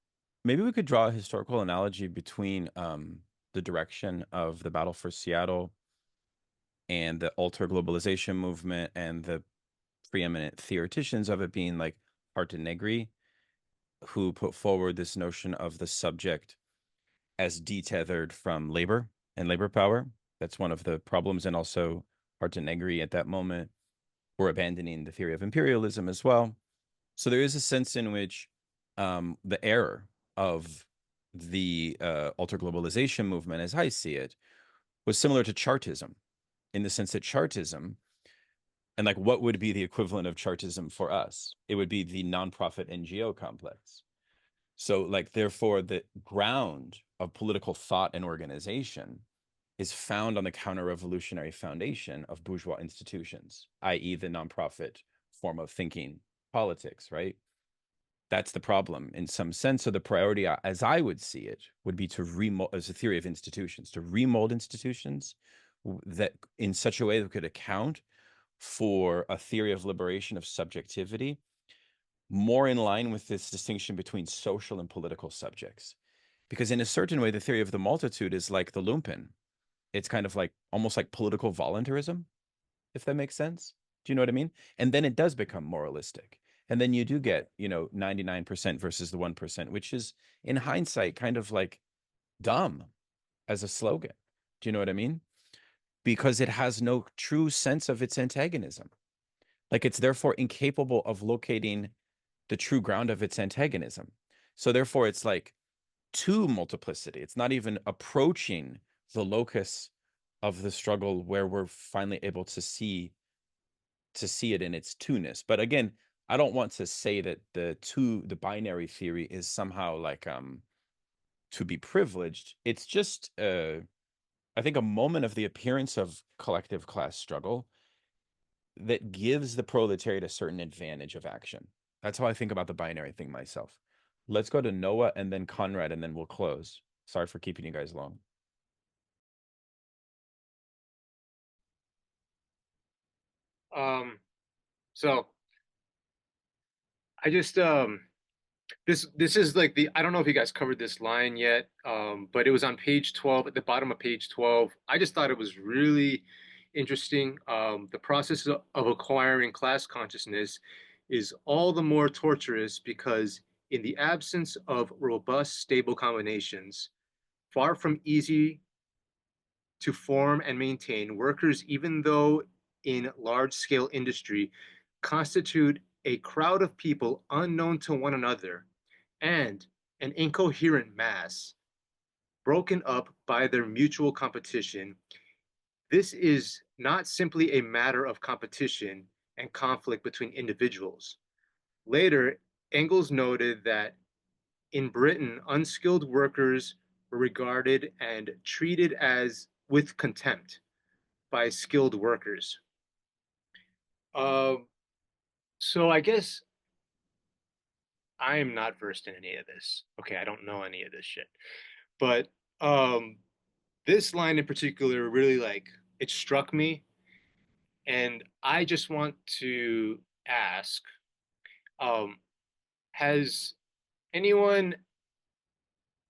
maybe we could draw a historical analogy between the direction of the battle for Seattle and the alter globalization movement, and the preeminent theoreticians of it being like Hart and Negri, who put forward this notion of the subject as detethered from labor and labor power. That's one of the problems. And also Hart and Negri at that moment were abandoning the theory of imperialism as well. So there is a sense in which the error of the alter globalization movement, as I see it, was similar to Chartism, in the sense that Chartism, and like what would be the equivalent of Chartism for us? It would be the nonprofit NGO complex. So like, therefore, the ground of political thought and organization is found on the counter-revolutionary foundation of bourgeois institutions, i.e. the nonprofit form of thinking politics, right? that's the problem in some sense. So the priority, as I would see it, would be to remold, as a theory of institutions, to remold institutions that in such a way that could account for a theory of liberation of subjectivity more in line with this distinction between social and political subjects. Because in a certain way, the theory of the multitude is like the lumpen. It's kind of like almost like political voluntarism, if that makes sense. Do you know what I mean? And then it does become moralistic. And then you do get, 99% versus the 1%, which is in hindsight kind of like dumb as a slogan. Do you know what I mean? Because it has no true sense of its antagonism. Like it's therefore incapable of locating the true ground of its antagonism. So therefore it's like to multiplicity. It's not even approaching the locus of the struggle where we're finally able to see it in its two-ness. But again, I don't want to say that the binary theory is somehow like to be privileged. It's just I think a moment of the appearance of collective class struggle that gives the proletariat a certain advantage of action. That's how I think about the binary thing myself. Let's go to Noah and then Conrad, and then we'll close. Sorry for keeping you guys long. So I just this is like I don't know if you guys covered this line yet, but it was on page 12, at the bottom of page 12. I just thought it was really interesting. The process of acquiring class consciousness is all the more torturous because in the absence of robust, stable combinations, far from easy to form and maintain, workers, even though in large-scale industry, constitute a crowd of people unknown to one another and an incoherent mass, broken up by their mutual competition. This is not simply a matter of competition and conflict between individuals. Later, Engels noted that in Britain, unskilled workers were regarded and treated as with contempt by skilled workers. So I guess I am not versed in any of this. Okay, I don't know any of this shit. But this line in particular really it struck me. And I just want to ask, has anyone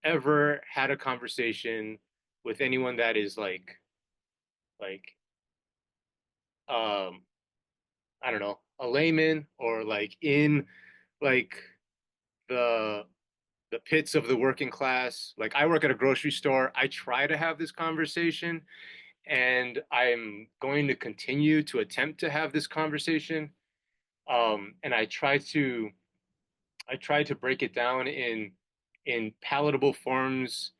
ever had a conversation with anyone that is I don't know, a layman or in like the pits of the working class? Like I work at a grocery store. I try to have this conversation and I'm going to continue to attempt to have this conversation. And I try to break it down in palatable forms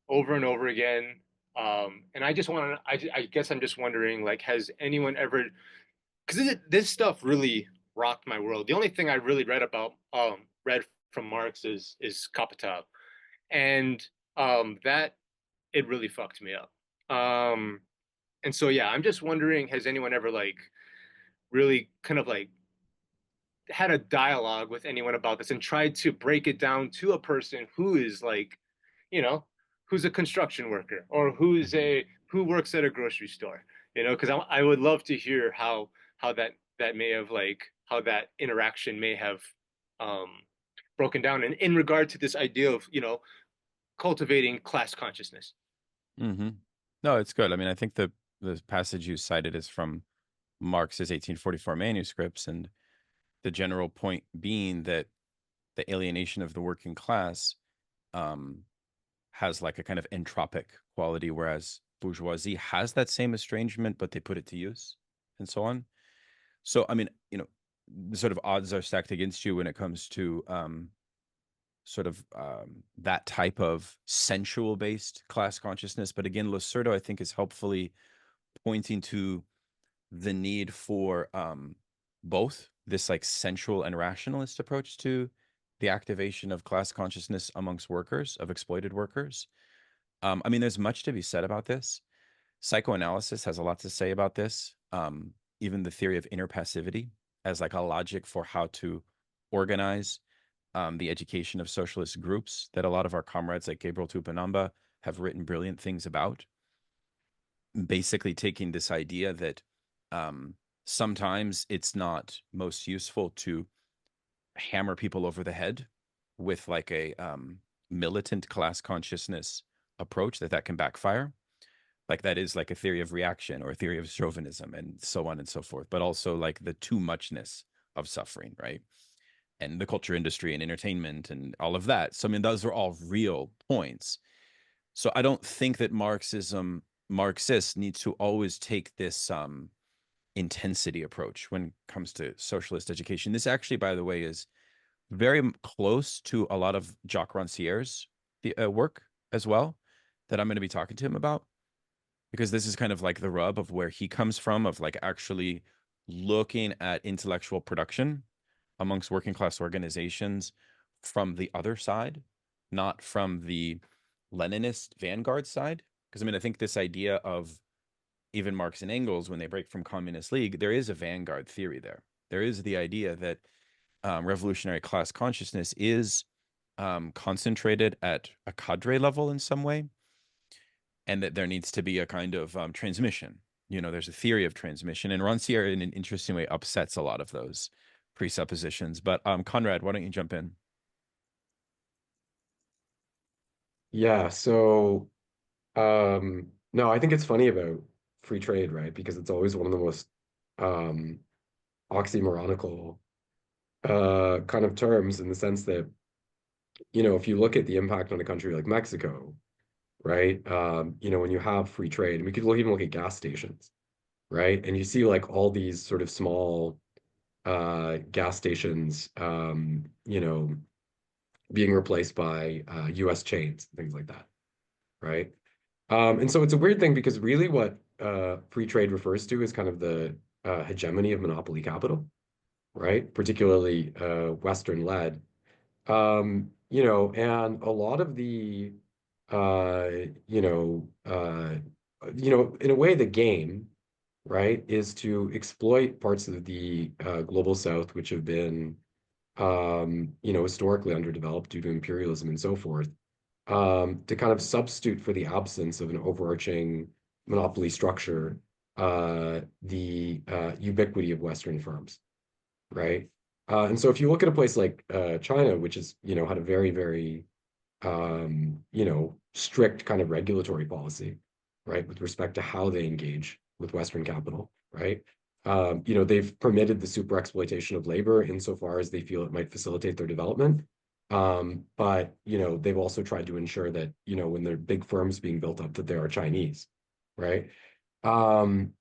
over and over again. And I just want to, I guess I'm just wondering, has anyone ever, because this stuff really rocked my world. The only thing I really read from Marx is Capital, and that it really fucked me up. And so yeah, I'm just wondering, has anyone ever really kind of had a dialogue with anyone about this and tried to break it down to a person who is you know, who's a construction worker or who works at a grocery store, because I would love to hear how that may have how that interaction may have broken down in regard to this idea of cultivating class consciousness. Mm-hmm. No, it's good. I mean, I think the passage you cited is from Marx's 1844 manuscripts, and the general point being that the alienation of the working class has like a kind of entropic quality, whereas bourgeoisie has that same estrangement, but they put it to use and so on. So, I mean, the sort of odds are stacked against you when it comes to that type of sensual-based class consciousness. But again, Losurdo, I think, is helpfully pointing to the need for both this sensual and rationalist approach to the activation of class consciousness amongst workers, of exploited workers. I mean, there's much to be said about this. Psychoanalysis has a lot to say about this. Even the theory of inner passivity as a logic for how to organize the education of socialist groups that a lot of our comrades like Gabriel Tupanamba have written brilliant things about. Basically taking this idea that sometimes it's not most useful to hammer people over the head with like a militant class consciousness approach, that can backfire. Like that is like a theory of reaction or a theory of chauvinism and so on and so forth, but also like the too muchness of suffering, right? And the culture industry and entertainment and all of that. So I mean, those are all real points. So I don't think that Marxists need to always take this intensity approach when it comes to socialist education. This actually, by the way, is very close to a lot of Jacques Rancière's work as well, that I'm going to be talking to him about, because this is kind of like the rub of where he comes from, of like actually looking at intellectual production amongst working class organizations from the other side, not from the Leninist vanguard side. Because I mean, I think this idea of even Marx and Engels, when they break from Communist League, there is a vanguard theory there. There is the idea that revolutionary class consciousness is concentrated at a cadre level in some way, and that there needs to be a kind of transmission. You know, there's a theory of transmission, and Rancière in an interesting way upsets a lot of those presuppositions. But Conrad, why don't you jump in? Yeah, so no, I think it's funny about free trade, right? Because it's always one of the most um oxymoronical kind of terms, in the sense that, if you look at the impact on a country like Mexico, right? When you have free trade, and we could even look at gas stations, right? And you see like all these sort of small gas stations, being replaced by US chains, things like that, right? And so it's a weird thing, because really what free trade refers to is kind of the hegemony of monopoly capital, right? Particularly Western-led. And a lot of the uh, you know, uh, in a way, the game, right, is to exploit parts of the global South, which have been historically underdeveloped due to imperialism and so forth, to kind of substitute for the absence of an overarching monopoly structure, the ubiquity of Western firms, right? And so if you look at a place like China, which has, had a very, very, strict kind of regulatory policy, right, with respect to how they engage with Western capital, right? They've permitted the super exploitation of labor insofar as they feel it might facilitate their development. But they've also tried to ensure that, when there are big firms being built up, that they are Chinese, right? Um,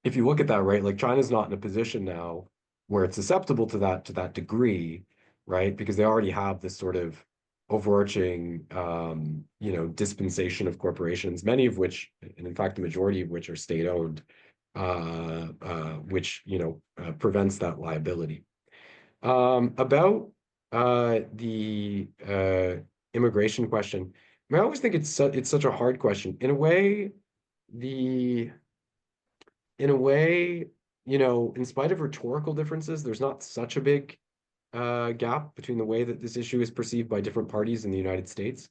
if you look at that, right, like China's not in a position now where it's susceptible to that degree, right? Because they already have this sort of overarching, dispensation of corporations, many of which, and in fact, the majority of which are state-owned, which, prevents that liability. About the immigration question, I mean, I always think it's such a hard question. The in a way, in spite of rhetorical differences, there's not such a big gap between the way that this issue is perceived by different parties in the United States.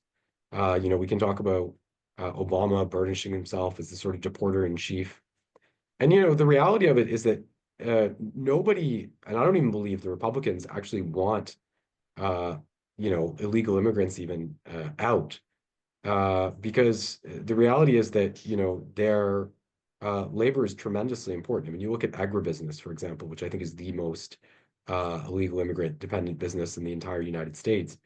We can talk about Obama burnishing himself as the sort of deporter in chief. And, the reality of it is that nobody, and I don't even believe the Republicans actually want, illegal immigrants even out. Because the reality is that, their labor is tremendously important. I mean, you look at agribusiness, for example, which I think is the most illegal immigrant dependent business in the entire United States.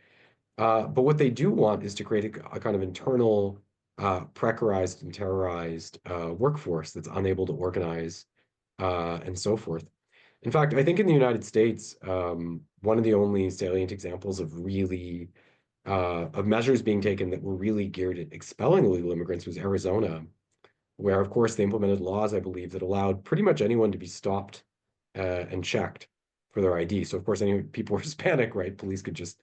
But what they do want is to create a kind of internal, precarized and terrorized workforce that's unable to organize and so forth. In fact, I think in the United States, one of the only salient examples of really of measures being taken that were really geared at expelling illegal immigrants was Arizona, where, of course, they implemented laws, I believe, that allowed pretty much anyone to be stopped and checked for their ID. So, of course, any people were Hispanic, right? Police could just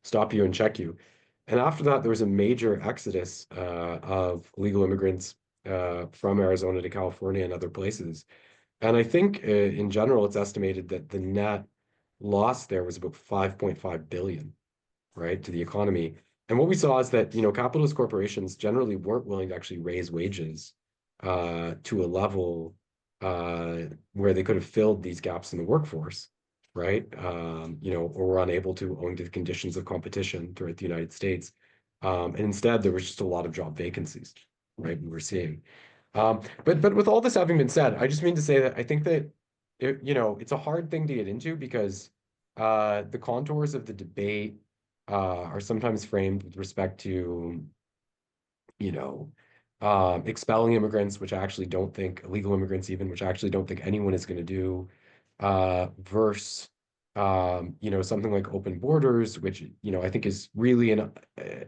stop you and check you. And after that, there was a major exodus of illegal immigrants from Arizona to California and other places. And I think in general, it's estimated that the net loss there was about 5.5 billion, right, to the economy. And what we saw is that, capitalist corporations generally weren't willing to actually raise wages to a level where they could have filled these gaps in the workforce, right? Or were unable to owing to the conditions of competition throughout the United States. And instead, there was just a lot of job vacancies, right? We were seeing. But with all this having been said, I just mean to say that I think that it's a hard thing to get into because the contours of the debate are sometimes framed with respect to, you know, expelling immigrants, which I actually don't think, illegal immigrants even, which I actually don't think anyone is going to do, versus, something like open borders, which, I think is really an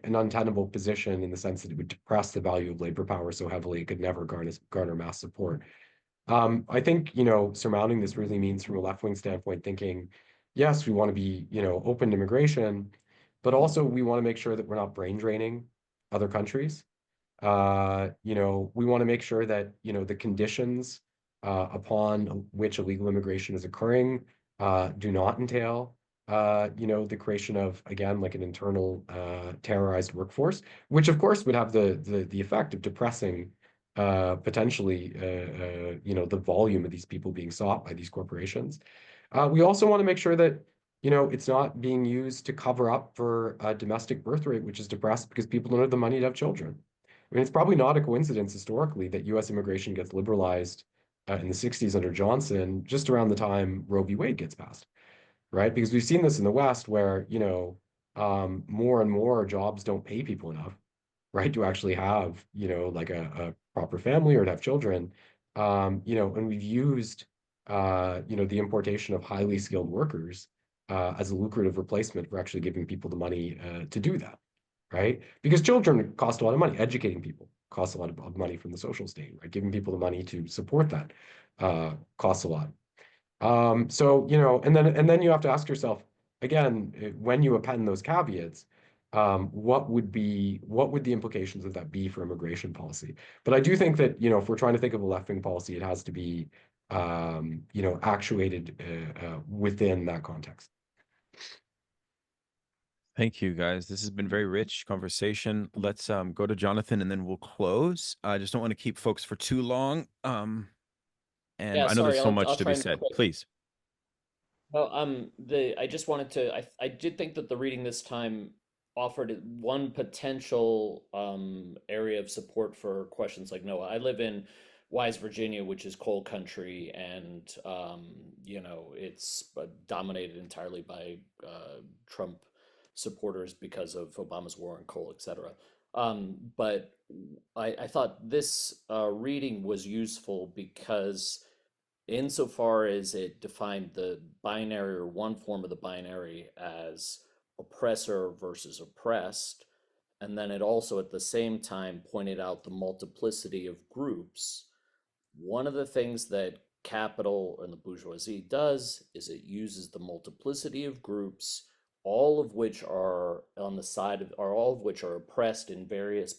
untenable position in the sense that it would depress the value of labor power so heavily it could never garner mass support. I think, surmounting this really means from a left-wing standpoint, thinking, yes, we want to be, open to immigration, but also we want to make sure that we're not brain draining other countries. We want to make sure that, the conditions upon which illegal immigration is occurring do not entail, the creation of, again, like an internal terrorized workforce, which of course would have the effect of depressing potentially, the volume of these people being sought by these corporations. We also want to make sure that, it's not being used to cover up for a domestic birth rate, which is depressed because people don't have the money to have children. I mean, it's probably not a coincidence historically that US immigration gets liberalized in the 60s under Johnson, just around the time Roe v. Wade gets passed, right? Because we've seen this in the West where, more and more jobs don't pay people enough, right, to actually have, like a proper family or to have children. And we've used, the importation of highly skilled workers as a lucrative replacement for actually giving people the money to do that, right? Because children cost a lot of money. Educating people costs a lot of money from the social state, right? Giving people the money to support that costs a lot. So, and then you have to ask yourself, again, when you append those caveats, what would the implications of that be for immigration policy? But I do think that, if we're trying to think of a left-wing policy, it has to be, actuated within that context. Thank you, guys. This has been very rich conversation. Let's go to Jonathan and then we'll close. I just don't want to keep folks for too long. And Yeah, I know there's sorry, so much I'll to try be and be said. quick. Please. Well, I just wanted to, I did think that the reading this time offered one potential area of support for questions like Noah. I live in Wise, Virginia, which is coal country, and it's dominated entirely by Trump supporters because of Obama's war on coal, etc. But I thought this reading was useful because insofar as it defined the binary or one form of the binary as oppressor versus oppressed, and then it also at the same time pointed out the multiplicity of groups. One of the things that capital and the bourgeoisie does is it uses the multiplicity of groups, all of which are on the side of, are all of which are oppressed in various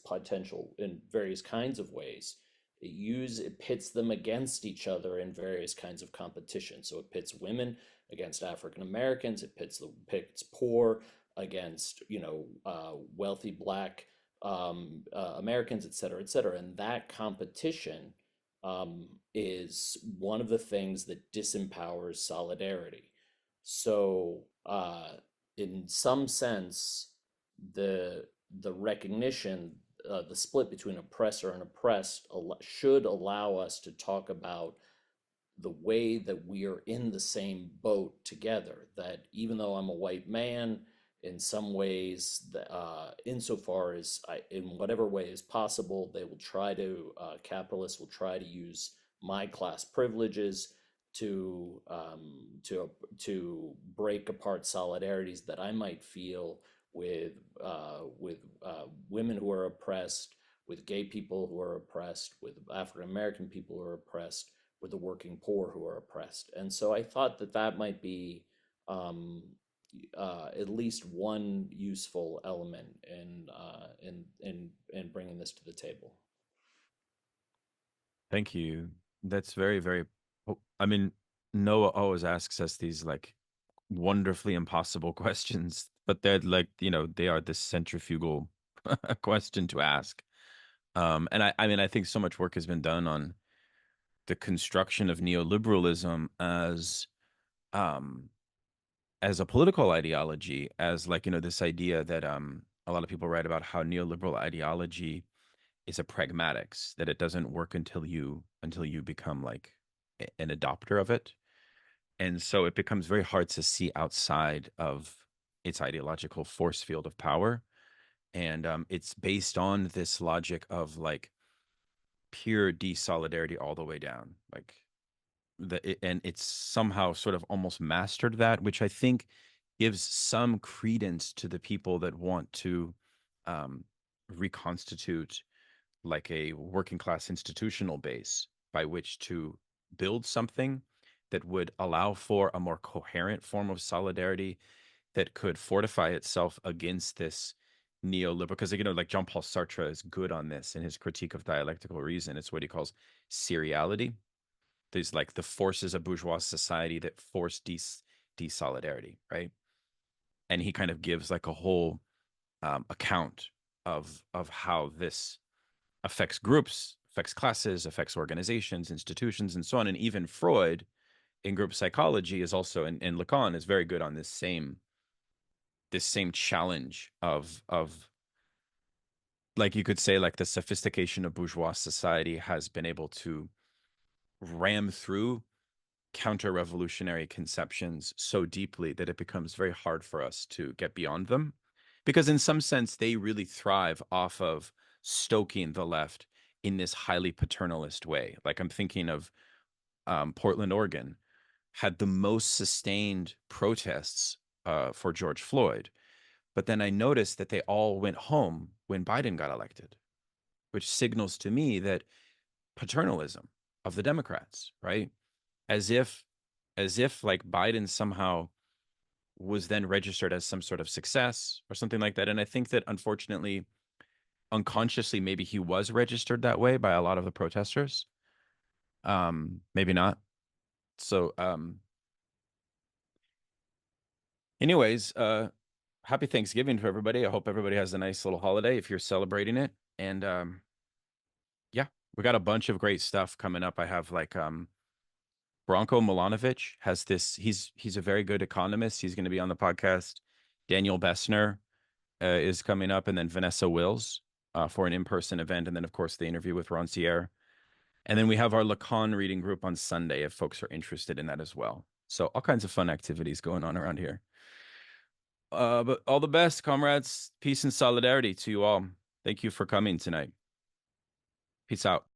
kinds of ways. It pits them against each other in various kinds of competition. So it pits women against African Americans. It pits poor against wealthy Black Americans, et cetera, et cetera. And that competition is one of the things that disempowers solidarity. So, in some sense, the recognition, the split between oppressor and oppressed, should allow us to talk about the way that we are in the same boat together. That even though I'm a white man, in some ways, insofar as in whatever way is possible, they will try to, capitalists will try to use my class privileges to break apart solidarities that I might feel with women who are oppressed, with gay people who are oppressed, with African American people who are oppressed, with the working poor who are oppressed. And so I thought that that might be at least one useful element in bringing this to the table. Thank you. That's very, very, I mean, Noah always asks us these like wonderfully impossible questions, but they're like, you know, they are this centrifugal question to ask. And I mean, I think so much work has been done on the construction of neoliberalism as a political ideology, as like, you know, this idea that a lot of people write about how neoliberal ideology is a pragmatics, that it doesn't work until you become like an adopter of it. And so it becomes very hard to see outside of its ideological force field of power. And it's based on this logic of like pure desolidarity all the way down. Like and it's somehow sort of almost mastered that, which I think gives some credence to the people that want to reconstitute like a working class institutional base by which to build something that would allow for a more coherent form of solidarity that could fortify itself against this neoliberal, because, you know, like Jean-Paul Sartre is good on this in his critique of dialectical reason. It's what he calls seriality. There's like the forces of bourgeois society that force desolidarity, right? And he kind of gives like a whole account of how this affects groups, affects classes, affects organizations, institutions, and so on. And even Freud in group psychology is also, and Lacan is very good on this same challenge of like, you could say, like the sophistication of bourgeois society has been able to ram through counter-revolutionary conceptions so deeply that it becomes very hard for us to get beyond them, because in some sense they really thrive off of stoking the left in this highly paternalist way. Like, I'm thinking of Portland, Oregon had the most sustained protests for George Floyd, but then I noticed that they all went home when Biden got elected, which signals to me that paternalism of the Democrats, right? As if like Biden somehow was then registered as some sort of success or something like that. And I think that unfortunately, unconsciously, maybe he was registered that way by a lot of the protesters. Maybe not. So anyways, happy Thanksgiving to everybody. I hope everybody has a nice little holiday if you're celebrating it. And yeah, we got a bunch of great stuff coming up. I have like Branko Milanovic has this. He's a very good economist. He's going to be on the podcast. Daniel Bessner is coming up, and then Vanessa Wills for an in-person event, and then of course the interview with Roncière. And then we have our Lacan reading group on Sunday if folks are interested in that as well. So all kinds of fun activities going on around here. But all the best, comrades. Peace and solidarity to you all. Thank you for coming tonight. Peace out.